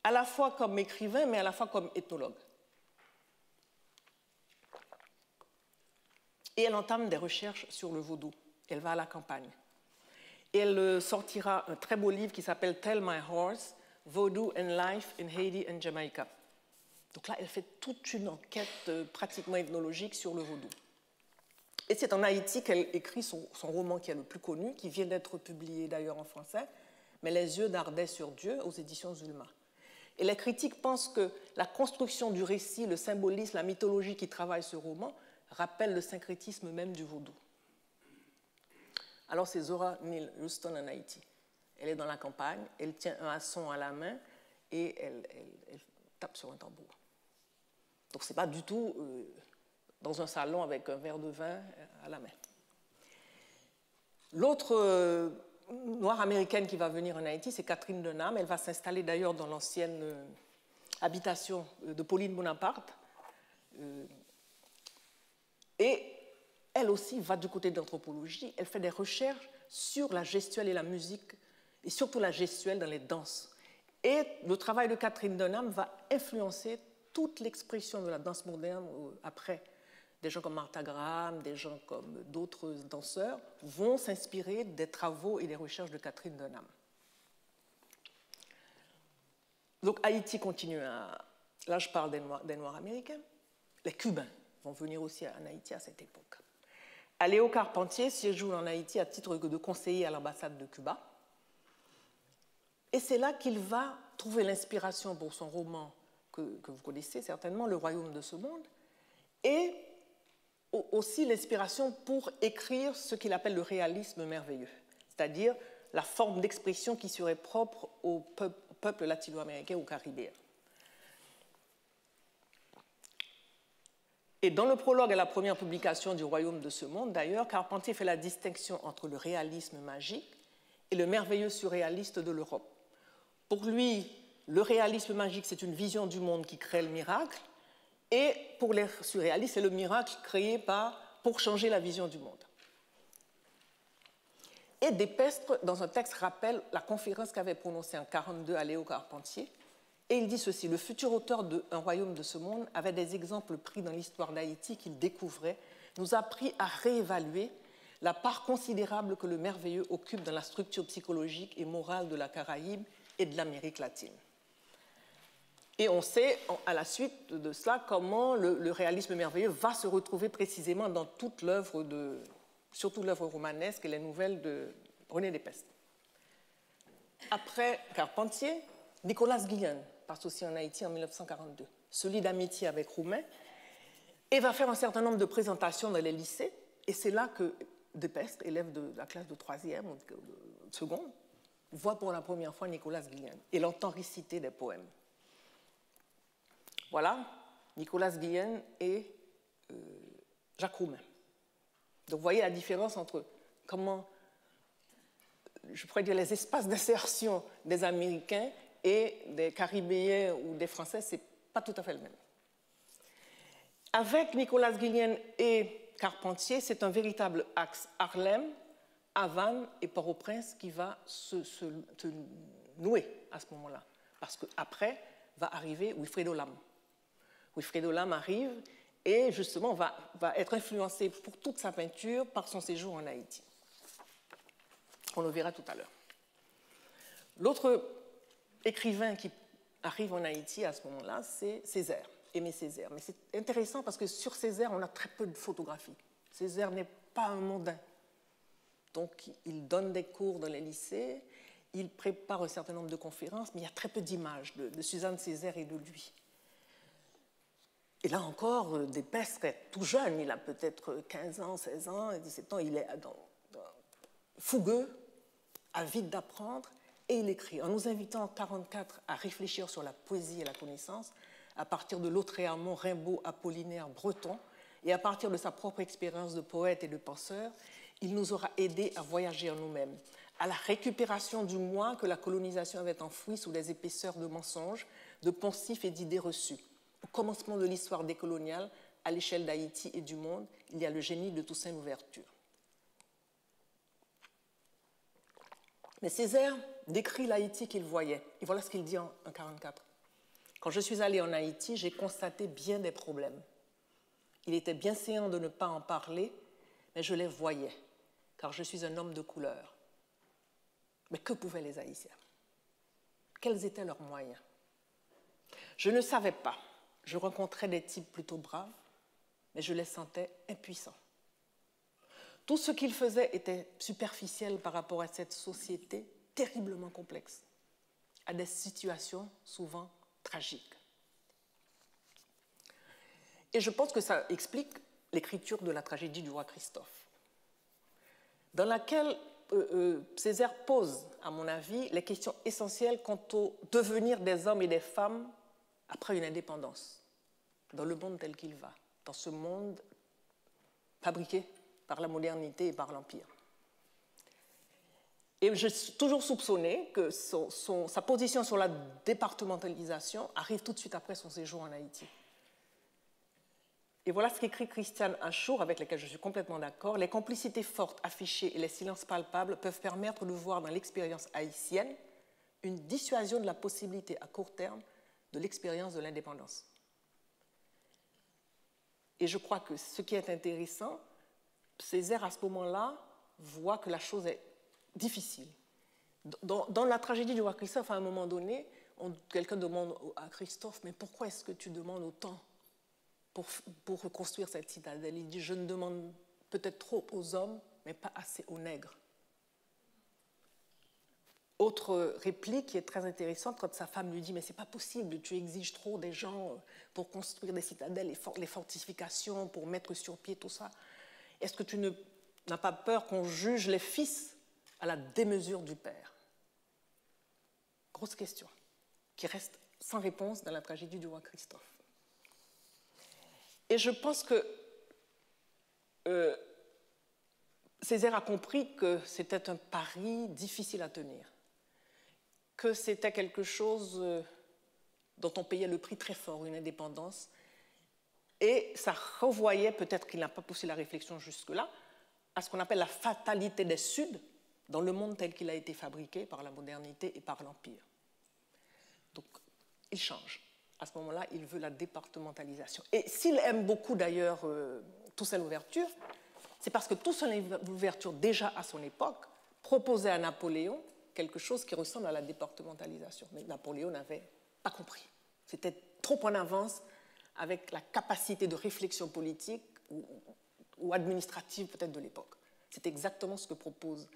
À la fois comme écrivain, mais à la fois comme ethnologue. Et elle entame des recherches sur le vaudou. Elle va à la campagne. Et elle sortira un très beau livre qui s'appelle Tell My Horse, Voodoo and Life in Haiti and Jamaica. Donc là, elle fait toute une enquête pratiquement ethnologique sur le vaudou. Et c'est en Haïti qu'elle écrit son roman qui est le plus connu, qui vient d'être publié d'ailleurs en français, Mais les yeux dardaient sur Dieu aux éditions Zulma. Et les critiques pensent que la construction du récit, le symbolisme, la mythologie qui travaille ce roman rappellent le syncrétisme même du vaudou. Alors c'est Zora Neale Hurston en Haïti. Elle est dans la campagne, elle tient un haçon à la main et elle tape sur un tambour. Donc ce n'est pas du tout dans un salon avec un verre de vin à la main. L'autre noire américaine qui va venir en Haïti, c'est Catherine Dunham. Elle va s'installer d'ailleurs dans l'ancienne habitation de Pauline Bonaparte. Et elle aussi va du côté de l'anthropologie. Elle fait des recherches sur la gestuelle et la musique, et surtout la gestuelle dans les danses. Et le travail de Catherine Dunham va influencer toute l'expression de la danse moderne après. Des gens comme Martha Graham, des gens comme d'autres danseurs vont s'inspirer des travaux et des recherches de Catherine Dunham. Donc Haïti continue à... Là, je parle des Noirs américains. Les Cubains vont venir aussi en Haïti à cette époque. Aléo Carpentier séjourne en Haïti à titre de conseiller à l'ambassade de Cuba. Et c'est là qu'il va trouver l'inspiration pour son roman que vous connaissez certainement, Le Royaume de ce monde, et aussi l'inspiration pour écrire ce qu'il appelle le réalisme merveilleux, c'est-à-dire la forme d'expression qui serait propre au peuple latino-américain ou caribéen. Et dans le prologue à la première publication du Royaume de ce monde, d'ailleurs, Carpentier fait la distinction entre le réalisme magique et le merveilleux surréaliste de l'Europe. Pour lui, le réalisme magique, c'est une vision du monde qui crée le miracle, et pour les surréalistes, c'est le miracle créé pour changer la vision du monde. Et Despestre, dans un texte, rappelle la conférence qu'avait prononcée en 1942 Aléo Carpentier, et il dit ceci: le futur auteur de Un royaume de ce monde avait des exemples pris dans l'histoire d'Haïti qu'il découvrait, nous a appris à réévaluer la part considérable que le merveilleux occupe dans la structure psychologique et morale de la Caraïbe et de l'Amérique latine. Et on sait, à la suite de cela, comment le réalisme merveilleux va se retrouver précisément dans toute l'œuvre surtout l'œuvre romanesque et les nouvelles de René Despeste. Après Carpentier, Nicolas Guillen passe aussi en Haïti en 1942, se lie d'amitié avec Roumain et va faire un certain nombre de présentations dans les lycées. Et c'est là que Despeste, élève de la classe de 3e ou de seconde, voit pour la première fois Nicolas Guillen et l'entend réciter des poèmes. Voilà, Nicolas Guillen et Jacques Roumain. Donc vous voyez la différence entre comment, je pourrais dire, les espaces d'insertion des Américains et des Caribéens ou des Français, ce n'est pas tout à fait le même. Avec Nicolas Guillen et Carpentier, c'est un véritable axe Harlem, Havane et Port-au-Prince qui va se nouer à ce moment-là. Parce qu'après va arriver Wilfredo Lam. Wilfredo Lam arrive et justement va être influencé pour toute sa peinture par son séjour en Haïti. On le verra tout à l'heure. L'autre écrivain qui arrive en Haïti à ce moment-là, c'est Césaire, Aimé Césaire. Mais c'est intéressant parce que sur Césaire, on a très peu de photographies. Césaire n'est pas un mondain. Donc, il donne des cours dans les lycées, il prépare un certain nombre de conférences, mais il y a très peu d'images de Suzanne Césaire et de lui. Et là encore, Despeste est tout jeune, il a peut-être 15 ans, 16 ans, 17 ans, il est fougueux, avide d'apprendre, et il écrit, en nous invitant en 1944 à réfléchir sur la poésie et la connaissance, à partir de Lautréamont, Rimbaud, Apollinaire, Breton, et à partir de sa propre expérience de poète et de penseur, il nous aura aidés à voyager en nous-mêmes, à la récupération du moi que la colonisation avait enfoui sous les épaisseurs de mensonges, de poncifs et d'idées reçues. Au commencement de l'histoire décoloniale, à l'échelle d'Haïti et du monde, il y a le génie de Toussaint Louverture. Mais Césaire décrit l'Haïti qu'il voyait. Et voilà ce qu'il dit en 1944. Quand je suis allé en Haïti, j'ai constaté bien des problèmes. Il était bien séant de ne pas en parler, mais je les voyais, car je suis un homme de couleur. Mais que pouvaient les Haïtiens? Quels étaient leurs moyens? Je ne savais pas. Je rencontrais des types plutôt braves, mais je les sentais impuissants. Tout ce qu'ils faisaient était superficiel par rapport à cette société terriblement complexe, à des situations souvent tragiques. Et je pense que ça explique l'écriture de la tragédie du roi Christophe, dans laquelle Césaire pose, à mon avis, les questions essentielles quant au devenir des hommes et des femmes après une indépendance, dans le monde tel qu'il va, dans ce monde fabriqué par la modernité et par l'Empire. Et j'ai toujours soupçonné que sa position sur la départementalisation arrive tout de suite après son séjour en Haïti. Et voilà ce qu'écrit Christiane Achour, avec laquelle je suis complètement d'accord. Les complicités fortes affichées et les silences palpables peuvent permettre de voir dans l'expérience haïtienne une dissuasion de la possibilité à court terme de l'expérience de l'indépendance. Et je crois que ce qui est intéressant, Césaire, à ce moment-là, voit que la chose est difficile. Dans la tragédie du roi Christophe, à un moment donné, quelqu'un demande à Christophe, mais pourquoi est-ce que tu demandes autant pour reconstruire cette citadelle? Il dit, je ne demande peut-être trop aux hommes, mais pas assez aux nègres. Autre réplique qui est très intéressante, quand sa femme lui dit « Mais c'est pas possible, tu exiges trop des gens pour construire des citadelles, les fortifications, pour mettre sur pied tout ça. Est-ce que tu n'as pas peur qu'on juge les fils à la démesure du père ?» Grosse question, qui reste sans réponse dans la tragédie du roi Christophe. Et je pense que Césaire a compris que c'était un pari difficile à tenir, que c'était quelque chose dont on payait le prix très fort, une indépendance, et ça revoyait, peut-être qu'il n'a pas poussé la réflexion jusque-là, à ce qu'on appelle la fatalité des Suds dans le monde tel qu'il a été fabriqué par la modernité et par l'Empire. Donc, il change. À ce moment-là, il veut la départementalisation. Et s'il aime beaucoup, d'ailleurs, Toussaint Louverture, C'est parce que Toussaint Louverture, déjà à son époque, proposait à Napoléon quelque chose qui ressemble à la départementalisation. Mais Napoléon n'avait pas compris. C'était trop en avance avec la capacité de réflexion politique ou administrative peut-être de l'époque. C'est exactement ce que propose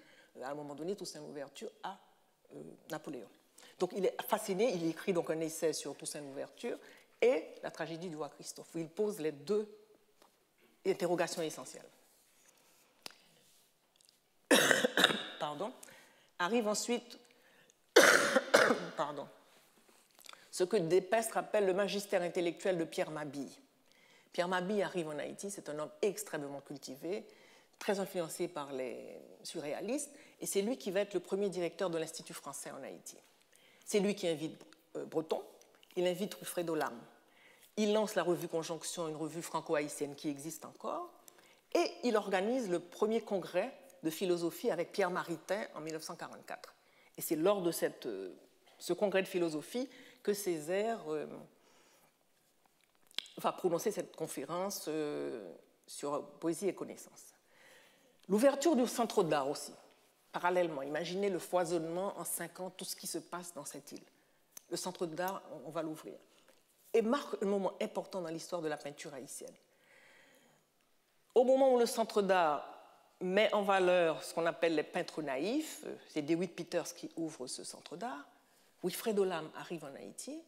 à un moment donné Toussaint Louverture à Napoléon. Donc il est fasciné, il écrit donc un essai sur Toussaint Louverture et la tragédie du roi Christophe, où il pose les deux interrogations essentielles. Pardon. Arrive ensuite ce que Despestre appelle le magistère intellectuel de Pierre Mabille. Pierre Mabille arrive en Haïti, c'est un homme extrêmement cultivé, très influencé par les surréalistes, et c'est lui qui va être le premier directeur de l'Institut français en Haïti. C'est lui qui invite Breton, il invite Wilfredo Lam. Il lance la revue Conjonction, une revue franco-haïtienne qui existe encore, et il organise le premier congrès de philosophie avec Pierre Maritain en 1944. Et c'est lors de ce congrès de philosophie que Césaire va prononcer cette conférence sur poésie et connaissance. L'ouverture du centre d'art aussi, parallèlement. Imaginez le foisonnement en 5 ans, tout ce qui se passe dans cette île. Le centre d'art, on va l'ouvrir. Et marque un moment important dans l'histoire de la peinture haïtienne. Au moment où le centre d'art met en valeur ce qu'on appelle les peintres naïfs, c'est DeWitt Peters qui ouvre ce centre d'art, Wilfredo Lam arrive en Haïti,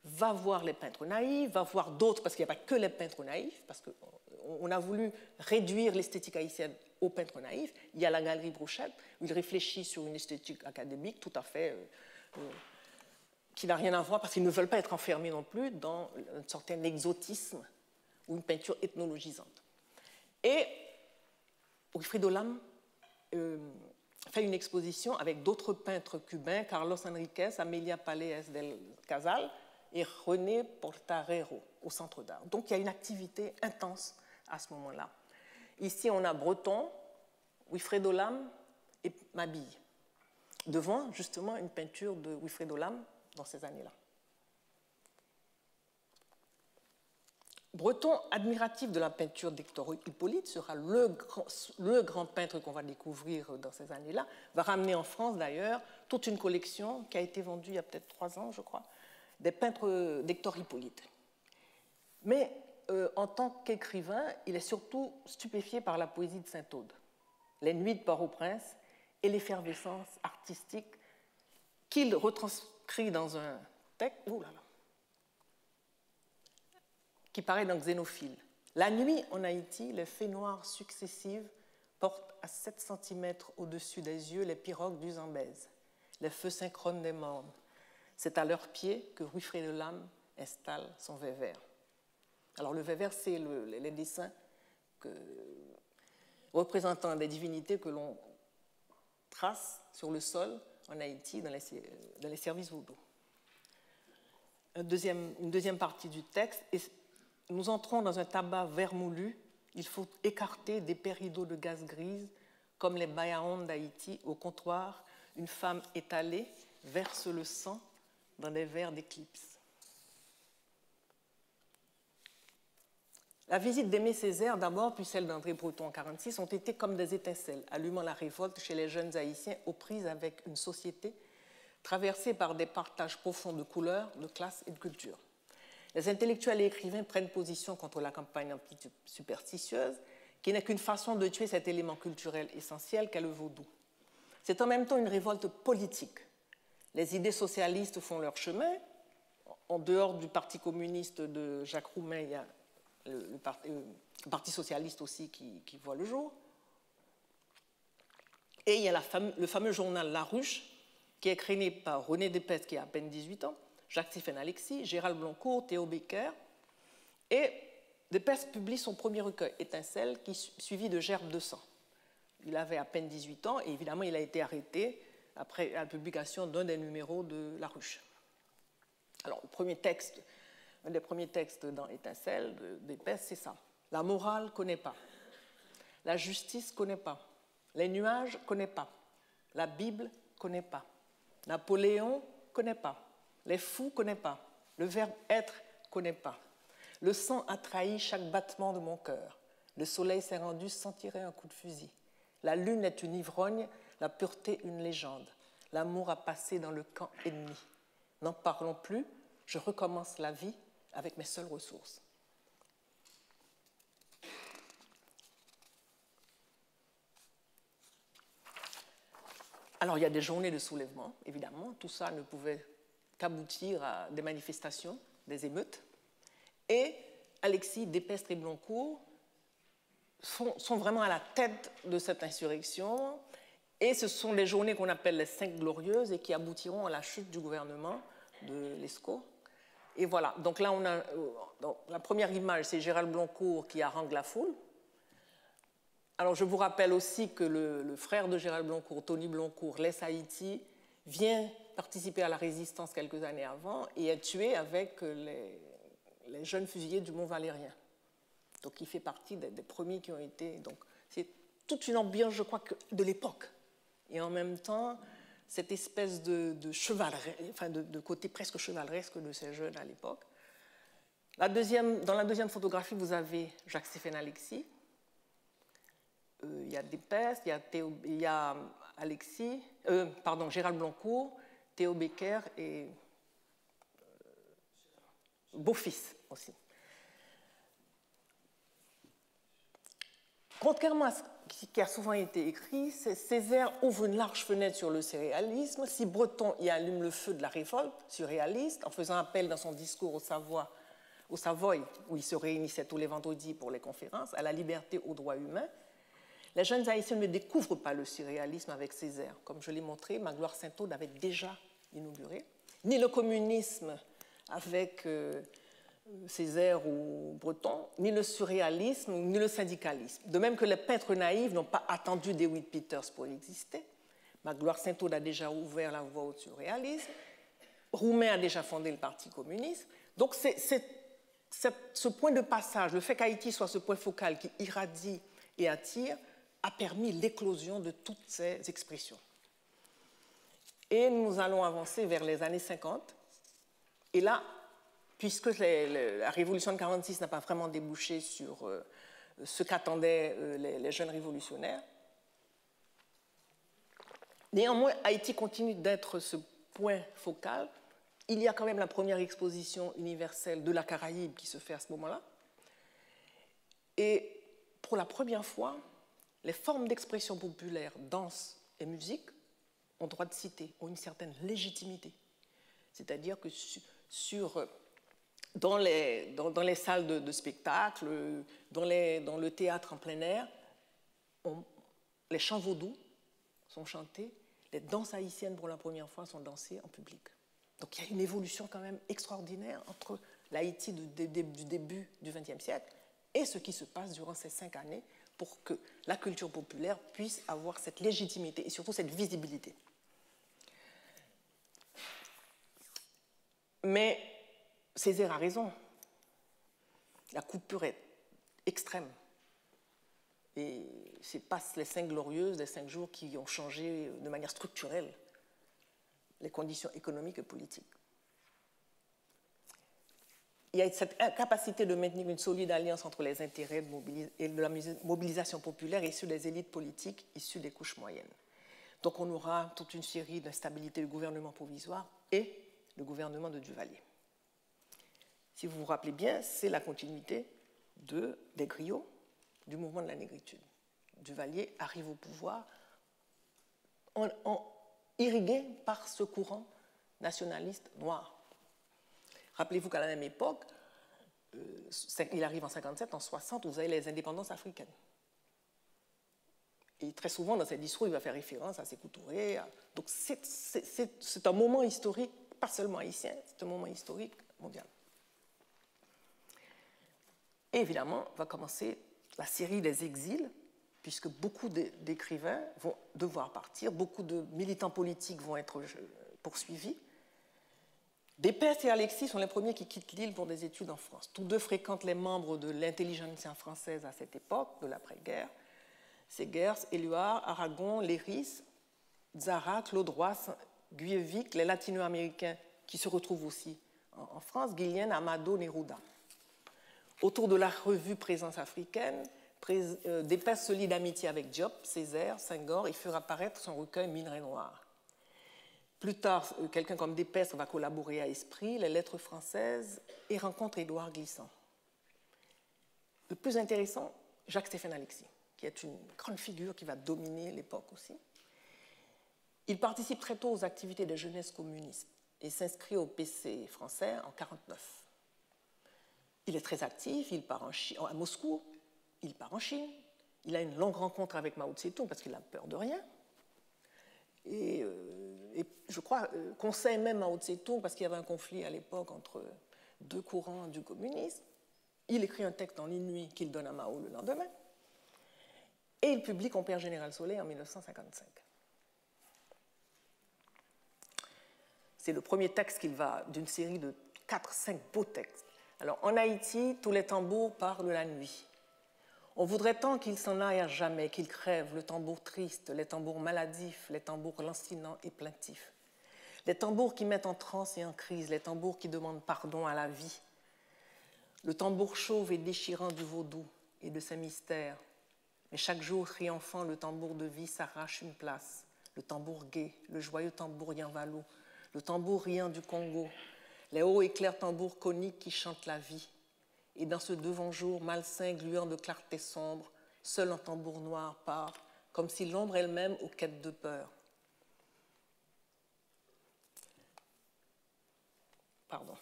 va voir les peintres naïfs, va voir d'autres, parce qu'il n'y a pas que les peintres naïfs, parce qu'on a voulu réduire l'esthétique haïtienne aux peintres naïfs. Il y a la galerie Brochette, où il réfléchit sur une esthétique académique tout à fait qui n'a rien à voir, parce qu'ils ne veulent pas être enfermés non plus dans un certain exotisme ou une peinture ethnologisante. Et Wilfredo Lam fait une exposition avec d'autres peintres cubains, Carlos Enriquez, Amelia Pález del Casal et René Portarero au Centre d'art. Donc il y a une activité intense à ce moment-là. Ici, on a Breton, Wilfredo Lam et Mabille, devant justement une peinture de Wilfredo Lam dans ces années-là. Breton, admiratif de la peinture d'Hector Hippolyte, sera le grand peintre qu'on va découvrir dans ces années-là, va ramener en France d'ailleurs toute une collection qui a été vendue il y a peut-être 3 ans, je crois, des peintres d'Hector Hippolyte. Mais en tant qu'écrivain, il est surtout stupéfié par la poésie de Saint-Aude, les nuits de Port-au-Prince et l'effervescence artistique qu'il retranscrit dans un texte qui paraît dans Xénophile. La nuit en Haïti, les fées noires successives portent à 7 cm au-dessus des yeux les pirogues du Zambèze, les feux synchrones des mornes. C'est à leurs pieds que Wilfredo Lam installe son vévère. Alors le vévère, c'est les dessins représentant des divinités que l'on trace sur le sol en Haïti dans les services vaudous. Une deuxième partie du texte, et nous entrons dans un tabac vermoulu. Il faut écarter des péridots de gaz grise comme les bayaons d'Haïti. Au comptoir, une femme étalée verse le sang dans des verres d'éclipse. La visite d'Aimé Césaire, d'abord, puis celle d'André Breton en 1946, ont été comme des étincelles, allumant la révolte chez les jeunes Haïtiens aux prises avec une société traversée par des partages profonds de couleurs, de classe et de culture. Les intellectuels et écrivains prennent position contre la campagne anti-superstitieuse, qui n'est qu'une façon de tuer cet élément culturel essentiel qu'est le vaudou. C'est en même temps une révolte politique. Les idées socialistes font leur chemin. En dehors du Parti communiste de Jacques Roumain, il y a le Parti socialiste aussi qui voit le jour. Et il y a le fameux journal La Ruche, qui est créé par René Despestre, qui a à peine 18 ans, Jacques-Stéphane Alexis, Gérald Blancourt, Théo Becker. Et Despestre publie son premier recueil, Étincelle, suivi de Gerbes de sang. Il avait à peine 18 ans et évidemment il a été arrêté après la publication d'un des numéros de La Ruche. Alors, un des premiers textes dans Étincelle de Despestre, c'est ça. La morale ne connaît pas. La justice ne connaît pas. Les nuages ne connaît pas. La Bible ne connaît pas. Napoléon ne connaît pas. Les fous ne connaissent pas. Le verbe être ne connaît pas. Le sang a trahi chaque battement de mon cœur. Le soleil s'est rendu sans tirer un coup de fusil. La lune est une ivrogne, la pureté une légende. L'amour a passé dans le camp ennemi. N'en parlons plus, je recommence la vie avec mes seules ressources. Alors, il y a des journées de soulèvement, évidemment. Tout ça ne pouvait qu'aboutir à des manifestations, des émeutes. Et Alexis Despestre et Bloncourt sont vraiment à la tête de cette insurrection. Et ce sont les journées qu'on appelle les 5 glorieuses et qui aboutiront à la chute du gouvernement de Lescaut. Et voilà, donc là, on a, donc, la première image, c'est Gérald Bloncourt qui harangue la foule. Alors, je vous rappelle aussi que le frère de Gérald Bloncourt, Tony Bloncourt, laisse Haïti, vient participer à la résistance quelques années avant et est tué avec les jeunes fusiliers du Mont Valérien. Donc, il fait partie des premiers qui ont été... Donc, c'est toute une ambiance, je crois, de l'époque. Et en même temps, cette espèce de chevalerie, enfin de côté presque chevaleresque de ces jeunes à l'époque. Dans la deuxième photographie, vous avez Jacques-Stéphane Alexis. Il y a Despestre, il y a Gérald Bloncourt, Théo Becker et Beaufils aussi. Contrairement à ce qui a souvent été écrit, Césaire ouvre une large fenêtre sur le surréalisme. Si Breton y allume le feu de la révolte surréaliste, en faisant appel dans son discours au Savoy, où il se réunissait tous les vendredis pour les conférences, à la liberté, aux droits humains, les jeunes haïtiens ne découvrent pas le surréalisme avec Césaire. Comme je l'ai montré, Magloire Saint-Aude avait déjà inauguré. Ni le communisme avec Césaire ou Breton, ni le surréalisme, ni le syndicalisme. De même que les peintres naïfs n'ont pas attendu DeWitt Peters pour exister. Magloire Saint-Aude a déjà ouvert la voie au surréalisme. Roumain a déjà fondé le Parti communiste. Donc ce point de passage, le fait qu'Haïti soit ce point focal qui irradie et attire, a permis l'éclosion de toutes ces expressions. Et nous allons avancer vers les années 50. Et là, puisque la révolution de 1946 n'a pas vraiment débouché sur ce qu'attendaient les jeunes révolutionnaires, néanmoins, Haïti continue d'être ce point focal. Il y a quand même la première exposition universelle de la Caraïbe qui se fait à ce moment-là. Et pour la première fois, les formes d'expression populaire, danse et musique, ont droit de citer, ont une certaine légitimité. C'est-à-dire que dans les salles de spectacle, dans le théâtre en plein air, les chants vaudous sont chantés, les danses haïtiennes pour la première fois sont dansées en public. Donc il y a une évolution quand même extraordinaire entre l'Haïti du début du XXe siècle et ce qui se passe durant ces 5 années pour que la culture populaire puisse avoir cette légitimité et surtout cette visibilité. Mais Césaire a raison. La coupure est extrême. Et ce n'est pas les 5 glorieuses, les 5 jours qui ont changé de manière structurelle les conditions économiques et politiques. Il y a cette incapacité de maintenir une solide alliance entre les intérêts et de la mobilisation populaire issus des élites politiques issues des couches moyennes. Donc on aura toute une série d'instabilités du gouvernement provisoire et le gouvernement de Duvalier. Si vous vous rappelez bien, c'est la continuité des griots du mouvement de la négritude. Duvalier arrive au pouvoir irrigué par ce courant nationaliste noir. Rappelez-vous qu'à la même époque, il arrive en 1957, en 1960, vous avez les indépendances africaines. Et très souvent, dans ses discours, il va faire référence à Sékou Touré. Donc, c'est un moment historique, pas seulement haïtien, c'est un moment historique mondial. Et évidemment, va commencer la série des exils, puisque beaucoup d'écrivains vont devoir partir, beaucoup de militants politiques vont être poursuivis. Despestre et Alexis sont les premiers qui quittent l'île pour des études en France. Tous deux fréquentent les membres de l'intelligentsia française à cette époque, de l'après-guerre. Segers, Éluard, Aragon, Léris, Zara, Claude Roy, Guyevic, les latino-américains qui se retrouvent aussi en France, Guillen, Amado, Neruda. Autour de la revue Présence africaine, d'épaisse solide amitié avec Diop, Césaire, Senghor et fera paraître son recueil Minerai noir. Plus tard, quelqu'un comme Despestre va collaborer à Esprit, les lettres françaises, et rencontre Édouard Glissant. Le plus intéressant, Jacques-Stéphane Alexis, qui est une grande figure qui va dominer l'époque aussi. Il participe très tôt aux activités de jeunesse communiste et s'inscrit au PC français en 1949. Il est très actif, il part à Moscou, il part en Chine, il a une longue rencontre avec Mao Tse-tung parce qu'il a peur de rien. Et je crois, conseille même Mao Tse-tung parce qu'il y avait un conflit à l'époque entre deux courants du communisme. Il écrit un texte dans l'inuit qu'il donne à Mao le lendemain. Et il publie Compère Général Soleil en 1955. C'est le premier texte qu'il va, d'une série de 4-5 beaux textes. Alors, en Haïti, tous les tambours parlent la nuit. On voudrait tant qu'il s'en aille à jamais, qu'il crève, le tambour triste, les tambours maladifs, les tambours lancinants et plaintifs. Les tambours qui mettent en transe et en crise, les tambours qui demandent pardon à la vie. Le tambour chauve et déchirant du vaudou et de ses mystères. Mais chaque jour, triomphant, le tambour de vie s'arrache une place. Le tambour gai, le joyeux tambour Yanvalou, le tambour riant du Congo, les hauts et clairs tambours coniques qui chantent la vie. Et dans ce devant-jour malsain, gluant de clarté sombre, seul un tambour noir part, comme si l'ombre elle-même aux quêtes de peur. Pardon.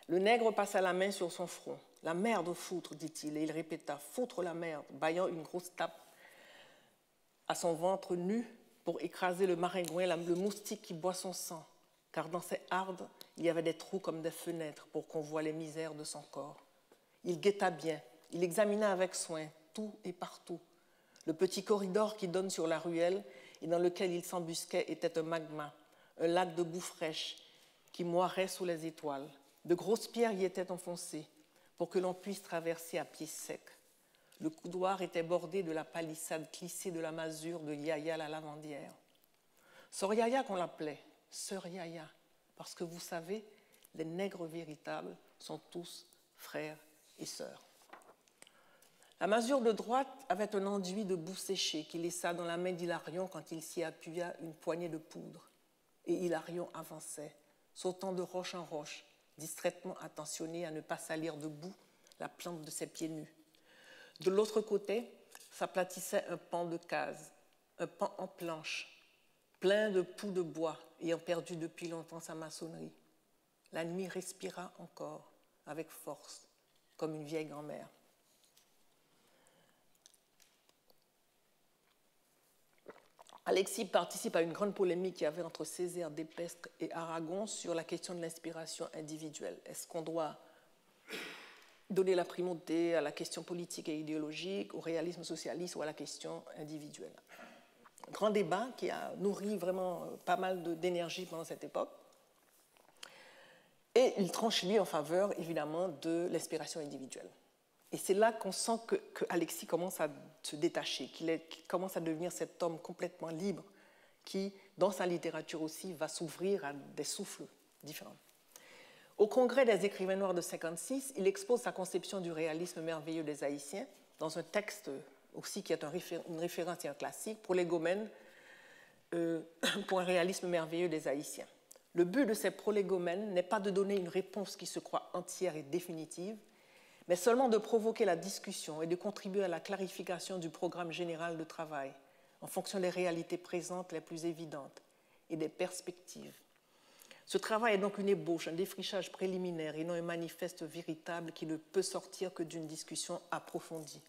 Le nègre passa la main sur son front. La merde foutre, dit-il, et il répéta, foutre la merde, baillant une grosse tape à son ventre nu pour écraser le maringouin, le moustique qui boit son sang, car dans ses hardes, il y avait des trous comme des fenêtres pour qu'on voie les misères de son corps. Il guetta bien, il examina avec soin tout et partout. Le petit corridor qui donne sur la ruelle et dans lequel il s'embusquait était un magma, un lac de boue fraîche qui moirait sous les étoiles. De grosses pierres y étaient enfoncées pour que l'on puisse traverser à pied sec. Le couloir était bordé de la palissade clissée de la masure de Yaya la lavandière. Sœur Yaya qu'on l'appelait, Sœur Yaya, parce que vous savez, les nègres véritables sont tous frères et sœurs. La masure de droite avait un enduit de boue séchée qui laissa dans la main d'Hilarion quand il s'y appuya une poignée de poudre. Et Hilarion avançait, sautant de roche en roche, distraitement attentionné à ne pas salir de boue la plante de ses pieds nus. De l'autre côté, s'aplatissait un pan de case, un pan en planche, plein de poux de bois, ayant perdu depuis longtemps sa maçonnerie. La nuit respira encore, avec force, comme une vieille grand-mère. Alexis participe à une grande polémique qu'il y avait entre Césaire, Despestre et Aragon sur la question de l'inspiration individuelle. Est-ce qu'on doit donner la primauté à la question politique et idéologique, au réalisme socialiste ou à la question individuelle? Grand débat qui a nourri vraiment pas mal d'énergie pendant cette époque. Et il tranche, lui, en faveur, évidemment, de l'inspiration individuelle. Et c'est là qu'on sent que Alexis commence à se détacher, qu'il commence à devenir cet homme complètement libre qui, dans sa littérature aussi, va s'ouvrir à des souffles différents. Au Congrès des écrivains noirs de 1956, il expose sa conception du réalisme merveilleux des Haïtiens dans un texte aussi qui est une référence et un classique, Prolégomène, pour un réalisme merveilleux des Haïtiens. Le but de ces prolégomènes n'est pas de donner une réponse qui se croit entière et définitive, mais seulement de provoquer la discussion et de contribuer à la clarification du programme général de travail en fonction des réalités présentes les plus évidentes et des perspectives. Ce travail est donc une ébauche, un défrichage préliminaire et non un manifeste véritable qui ne peut sortir que d'une discussion approfondie,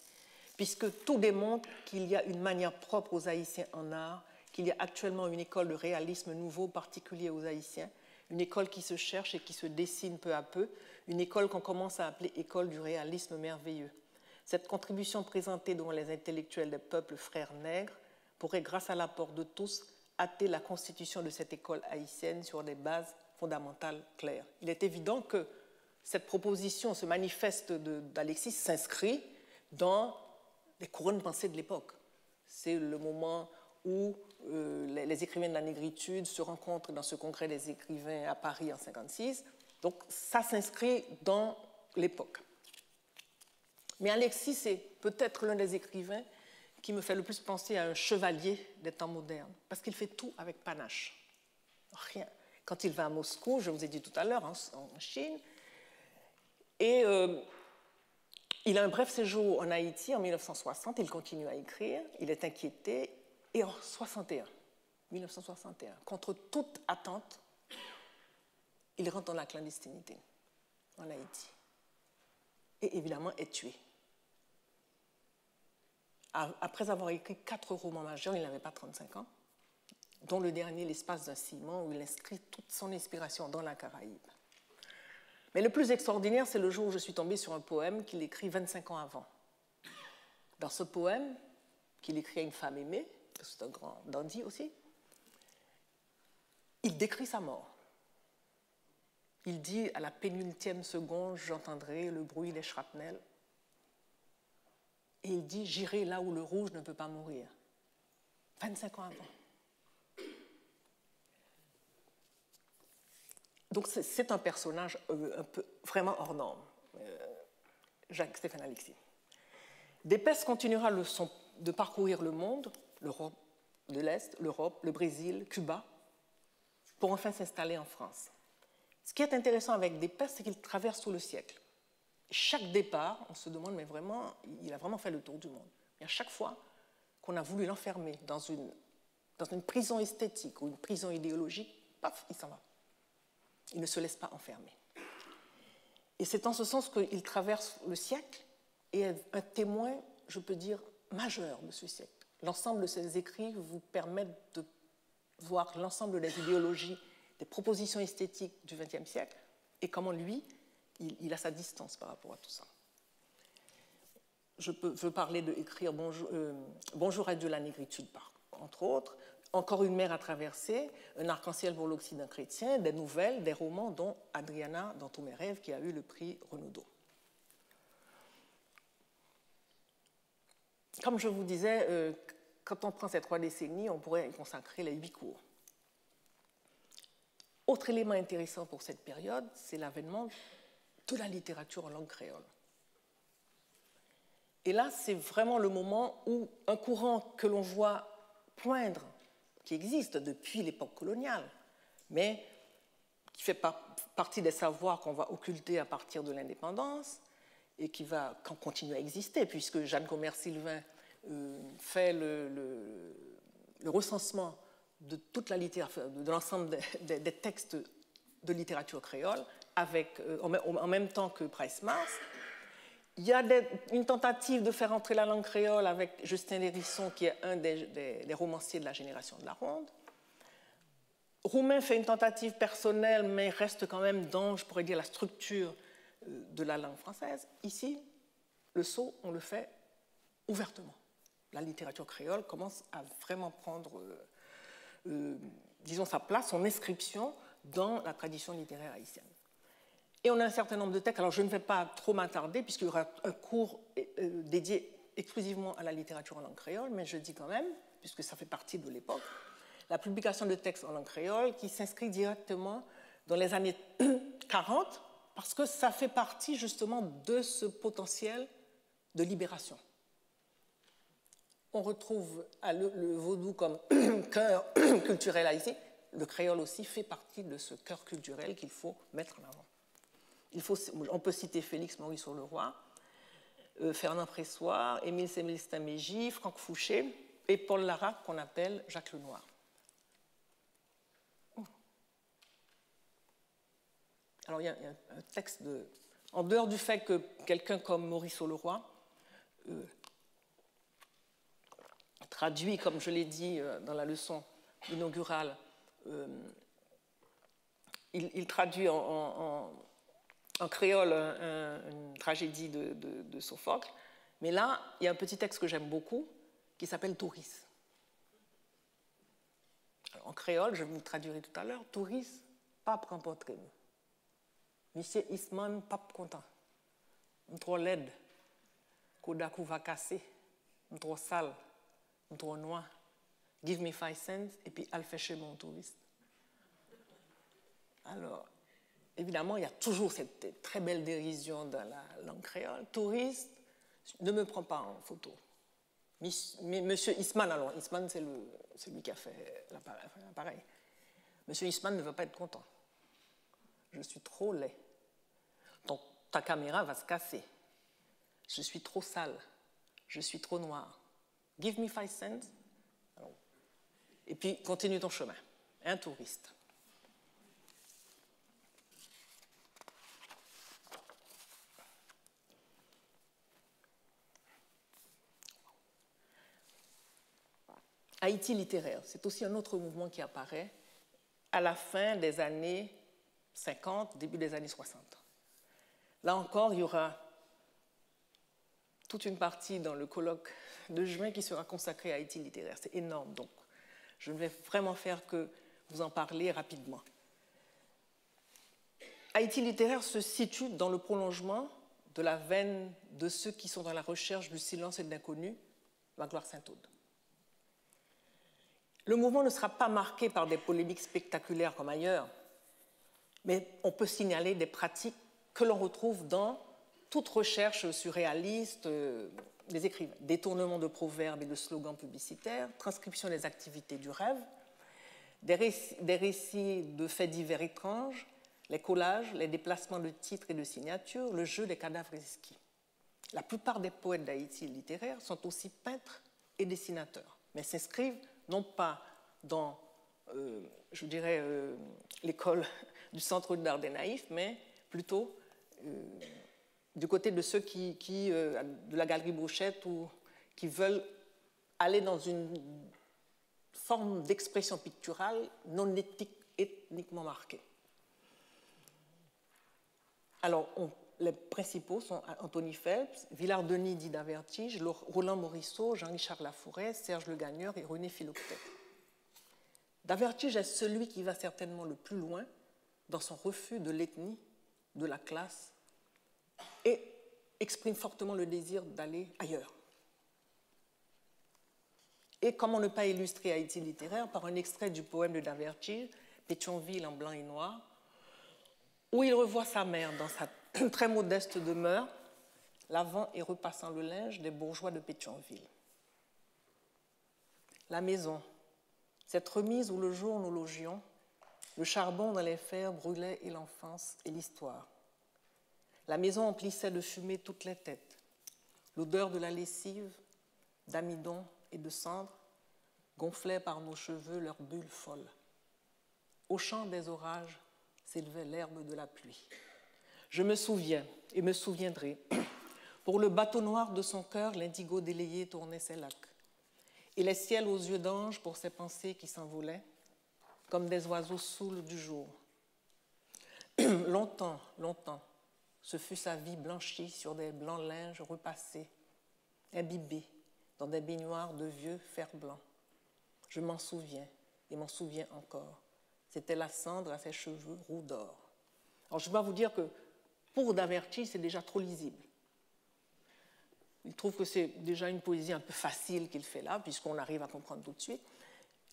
puisque tout démontre qu'il y a une manière propre aux Haïtiens en art, qu'il y a actuellement une école de réalisme nouveau particulier aux Haïtiens, une école qui se cherche et qui se dessine peu à peu, une école qu'on commence à appeler école du réalisme merveilleux. Cette contribution présentée devant les intellectuels des peuples frères nègres pourrait, grâce à l'apport de tous, hâter la constitution de cette école haïtienne sur des bases fondamentales claires. Il est évident que cette proposition, ce manifeste d'Alexis s'inscrit dans les courants de pensée de l'époque. C'est le moment où les écrivains de la négritude se rencontrent dans ce congrès des écrivains à Paris en 1956. Donc ça s'inscrit dans l'époque. Mais Alexis, c'est peut-être l'un des écrivains qui me fait le plus penser à un chevalier des temps modernes, parce qu'il fait tout avec panache. Rien. Quand il va à Moscou, je vous ai dit tout à l'heure, en Chine, et il a un bref séjour en Haïti en 1960, il continue à écrire, il est inquiété, et en 1961, contre toute attente, il rentre dans la clandestinité en Haïti, et évidemment est tué. Après avoir écrit 4 romans majeurs, il n'avait pas 35 ans, dont le dernier, L'espace d'un ciment, où il inscrit toute son inspiration dans la Caraïbe. Mais le plus extraordinaire, c'est le jour où je suis tombée sur un poème qu'il écrit 25 ans avant. Dans ce poème, qu'il écrit à une femme aimée, parce que c'est un grand dandy aussi, il décrit sa mort. Il dit, à la pénultième seconde, j'entendrai le bruit des shrapnels. Et il dit, j'irai là où le rouge ne peut pas mourir. 25 ans avant. Donc c'est un personnage un peu, vraiment hors norme, Jacques-Stéphane Alexis. Despès continuera de parcourir le monde, l'Europe de l'Est, l'Europe, le Brésil, Cuba, pour enfin s'installer en France. Ce qui est intéressant avec Despès, c'est qu'il traverse tout le siècle. Chaque départ, on se demande, mais vraiment, il a vraiment fait le tour du monde. Et à chaque fois qu'on a voulu l'enfermer dans une prison esthétique ou une prison idéologique, paf, il s'en va. Il ne se laisse pas enfermer. Et c'est en ce sens qu'il traverse le siècle et est un témoin, je peux dire, majeur de ce siècle. L'ensemble de ses écrits vous permettent de voir l'ensemble des idéologies, des propositions esthétiques du XXe siècle et comment lui, il a sa distance par rapport à tout ça. Je veux parler d'écrire Bonjour à Dieu la négritude, entre autres, Encore une mer à traverser, Un arc-en-ciel pour l'Occident chrétien, des nouvelles, des romans, dont Adriana, dans tous mes rêves, qui a eu le prix Renaudot. Comme je vous disais, quand on prend ces 3 décennies, on pourrait y consacrer les 8 cours. Autre élément intéressant pour cette période, c'est l'avènement de la littérature en langue créole. Et là, c'est vraiment le moment où un courant que l'on voit poindre, qui existe depuis l'époque coloniale, mais qui fait partie des savoirs qu'on va occulter à partir de l'indépendance et qui va continuer à exister, puisque Jeanne Commerce-Sylvain fait le recensement de toute la littérature, de l'ensemble des textes de littérature créole, en même temps que Price-Mars. Il y a une tentative de faire entrer la langue créole avec Justin Lérisson, qui est un des romanciers de la génération de la Ronde. Roumain fait une tentative personnelle, mais reste quand même dans, je pourrais dire, la structure de la langue française. Ici, le saut, on le fait ouvertement. La littérature créole commence à vraiment prendre, disons, sa place, son inscription dans la tradition littéraire haïtienne. Et on a un certain nombre de textes. Alors, je ne vais pas trop m'attarder, puisqu'il y aura un cours dédié exclusivement à la littérature en langue créole, mais je dis quand même, puisque ça fait partie de l'époque, la publication de textes en langue créole qui s'inscrit directement dans les années 40, parce que ça fait partie justement de ce potentiel de libération. On retrouve le vaudou comme cœur culturel haïtien. Le créole aussi fait partie de ce cœur culturel qu'il faut mettre en avant. On peut citer Félix Morisot-Leroy, Fernand Pressoir, Émile Sémestin-Mégy, Franck Fouché et Paul Larac, qu'on appelle Jacques Lenoir. Alors, il y a un texte en dehors du fait que quelqu'un comme Morisot-Leroy traduit, comme je l'ai dit dans la leçon inaugurale, il traduit en créole une tragédie de Sophocle. Mais là, il y a un petit texte que j'aime beaucoup qui s'appelle Touris. En créole, je vous traduirai tout à l'heure, Touris, pas prend portrait. Monsieur Isman, pas content. Trop laide. Kodaku va casser. Trop sale. Trop noir. Give me 5 cents et puis al fait chez mon touriste. Alors, évidemment, il y a toujours cette très belle dérision dans la langue créole. Touriste, Ne me prends pas en photo. Monsieur Eastman, alors, Eastman, c'est lui qui a fait l'appareil. Monsieur Eastman ne va pas être content. Je suis trop laid. Donc, ta caméra va se casser. Je suis trop sale. Je suis trop noir. Give me 5 cents. Alors, et puis, continue ton chemin. Un touriste. Haïti littéraire, c'est aussi un autre mouvement qui apparaît à la fin des années 50, début des années 60. Là encore, il y aura toute une partie dans le colloque de juin qui sera consacrée à Haïti littéraire. C'est énorme, donc je ne vais vraiment faire que vous en parler rapidement. Haïti littéraire se situe dans le prolongement de la veine de ceux qui sont dans la recherche du silence et de l'inconnu, Magloire Saint-Aude. Le mouvement ne sera pas marqué par des polémiques spectaculaires comme ailleurs, mais on peut signaler des pratiques que l'on retrouve dans toute recherche surréaliste des écrivains. Détournement de proverbes et de slogans publicitaires, transcription des activités du rêve, des récits de faits divers étranges, les collages, les déplacements de titres et de signatures, le jeu des cadavres exquis. La plupart des poètes d'Haïti littéraire sont aussi peintres et dessinateurs, mais s'inscrivent non pas dans, je dirais, l'école du Centre d'art des naïfs, mais plutôt du côté de ceux de la Galerie Brochette, ou qui veulent aller dans une forme d'expression picturale non ethniquement marquée. Alors, les principaux sont Anthony Phelps, Villard-Denis dit d'Avertige, Roland Morisseau, Jean-Richard Laforêt, Serge Le Gagneur et René Philoctète. D'Avertige est celui qui va certainement le plus loin dans son refus de l'ethnie, de la classe, et exprime fortement le désir d'aller ailleurs. Et comment ne pas illustrer Haïti littéraire par un extrait du poème de d'Avertige, Pétionville en blanc et noir, où il revoit sa mère dans sa très modeste demeure, lavant et repassant le linge des bourgeois de Pétionville. La maison, cette remise où le jour nous logions, le charbon dans les fers brûlait et l'enfance et l'histoire. La maison emplissait de fumée toutes les têtes. L'odeur de la lessive, d'amidon et de cendre gonflait par nos cheveux leurs bulles folles. Au chant des orages s'élevait l'herbe de la pluie. Je me souviens et me souviendrai. Pour le bateau noir de son cœur, l'indigo délayé tournait ses lacs. Et les ciels aux yeux d'ange pour ses pensées qui s'envolaient, comme des oiseaux saouls du jour. Longtemps, longtemps, ce fut sa vie blanchie sur des blancs linges repassés, imbibés dans des baignoires de vieux fer blanc. Je m'en souviens et m'en souviens encore. C'était la cendre à ses cheveux roux d'or. Alors je dois vous dire que pour d'Avertige, c'est déjà trop lisible. Il trouve que c'est déjà une poésie un peu facile qu'il fait là, puisqu'on arrive à comprendre tout de suite.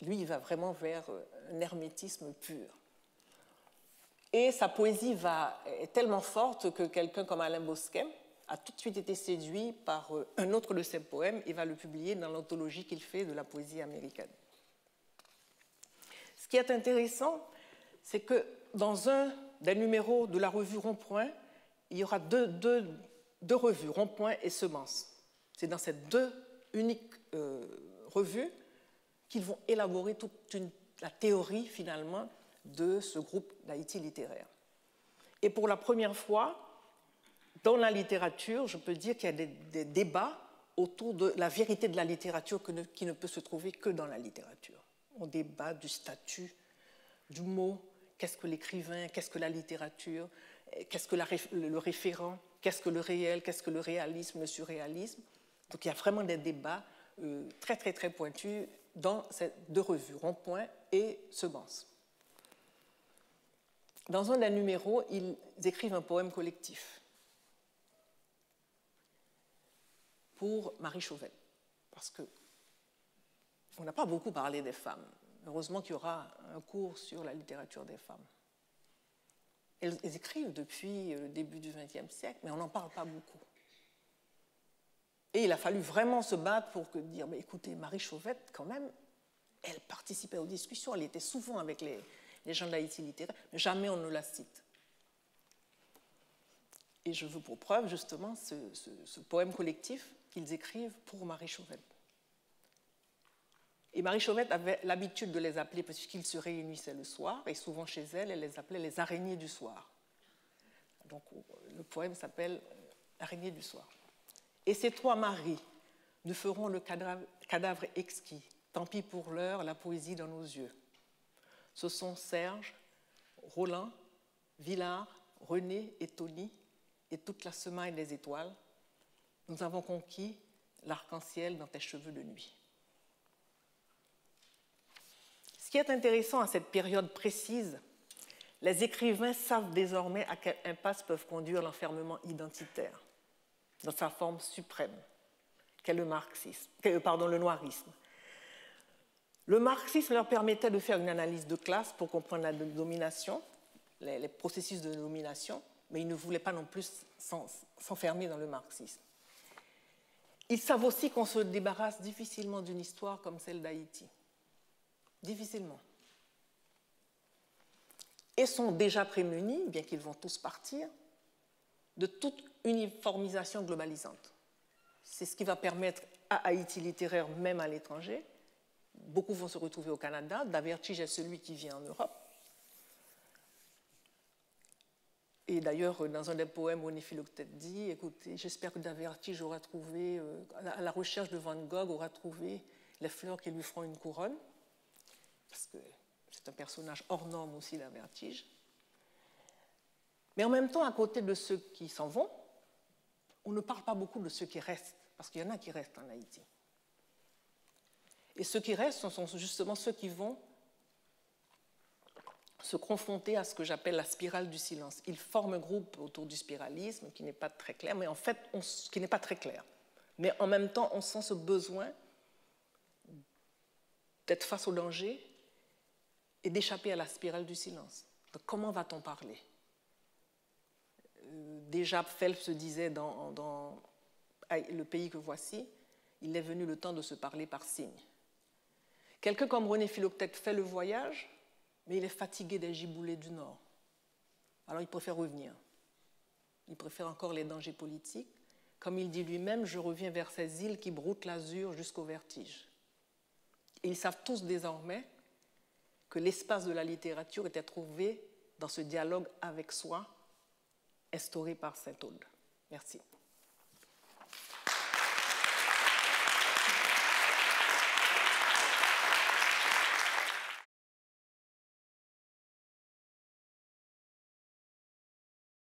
Lui, il va vraiment vers un hermétisme pur. Et sa poésie est tellement forte que quelqu'un comme Alain Bosquet a tout de suite été séduit par un autre de ses poèmes et va le publier dans l'anthologie qu'il fait de la poésie américaine. Ce qui est intéressant, c'est que dans un des numéros de la revue Rond-Point, il y aura deux revues, Rond-Point et Semences. C'est dans ces deux uniques revues qu'ils vont élaborer toute la théorie, finalement, de ce groupe d'Haïti littéraire. Et pour la première fois, dans la littérature, je peux dire qu'il y a des débats autour de la vérité de la littérature qui ne peut se trouver que dans la littérature. On débat du statut, du mot, qu'est-ce que l'écrivain, qu'est-ce que la littérature, qu'est-ce que le référent, qu'est-ce que le réel, qu'est-ce que le réalisme, le surréalisme. Donc il y a vraiment des débats très, très, très pointus dans ces deux revues, Rond-Point et Semences. Dans un des numéros, ils écrivent un poème collectif pour Marie Chauvel, parce qu'on n'a pas beaucoup parlé des femmes. Heureusement qu'il y aura un cours sur la littérature des femmes. Elles écrivent depuis le début du XXe siècle, mais on n'en parle pas beaucoup. Et il a fallu vraiment se battre pour dire, mais écoutez, Marie Chauvette, quand même, elle participait aux discussions, elle était souvent avec les gens de l'Haïti littéraire, mais jamais on ne la cite. Et je veux pour preuve, justement, ce poème collectif qu'ils écrivent pour Marie Chauvette. Et Marie Chauvette avait l'habitude de les appeler, parce qu'ils se réunissaient le soir, et souvent chez elle, elle les appelait les araignées du soir. Donc le poème s'appelle Araignée du soir. Et ces trois maris nous feront le cadavre exquis. Tant pis pour l'heure, la poésie dans nos yeux. Ce sont Serge, Roland, Villard, René et Tony, et toute la semaille des étoiles. Nous avons conquis l'arc-en-ciel dans tes cheveux de nuit. Ce qui est intéressant à cette période précise, les écrivains savent désormais à quelle impasse peuvent conduire l'enfermement identitaire, dans sa forme suprême, qu'est le noirisme. Le marxisme leur permettait de faire une analyse de classe pour comprendre la domination, les processus de domination, mais ils ne voulaient pas non plus s'enfermer dans le marxisme. Ils savent aussi qu'on se débarrasse difficilement d'une histoire comme celle d'Haïti. Difficilement. Et sont déjà prémunis, bien qu'ils vont tous partir, de toute uniformisation globalisante. C'est ce qui va permettre à Haïti littéraire, même à l'étranger, beaucoup vont se retrouver au Canada, Davertige est celui qui vient en Europe. Et d'ailleurs, dans un des poèmes, René Philoctète dit, écoutez, j'espère que Davertige aura trouvé, à la recherche de Van Gogh, aura trouvé les fleurs qui lui feront une couronne, parce que c'est un personnage hors norme aussi, Davertige. Mais en même temps, à côté de ceux qui s'en vont, on ne parle pas beaucoup de ceux qui restent, parce qu'il y en a qui restent en Haïti. Et ceux qui restent sont justement ceux qui vont se confronter à ce que j'appelle la spirale du silence. Ils forment un groupe autour du spiralisme qui n'est pas très clair, mais en fait, qui n'est pas très clair. Mais en même temps, on sent ce besoin d'être face au danger et d'échapper à la spirale du silence. Donc, comment va-t-on parler ? Déjà, Phelps se disait dans Le pays que voici, il est venu le temps de se parler par signes. Quelqu'un comme René Philoctète fait le voyage, mais il est fatigué des giboulées du Nord. Alors il préfère revenir. Il préfère encore les dangers politiques. Comme il dit lui-même, je reviens vers ces îles qui broutent l'azur jusqu'au vertige. Et ils savent tous désormais que l'espace de la littérature était trouvé dans ce dialogue avec soi, instauré par Saint-Aude. Merci.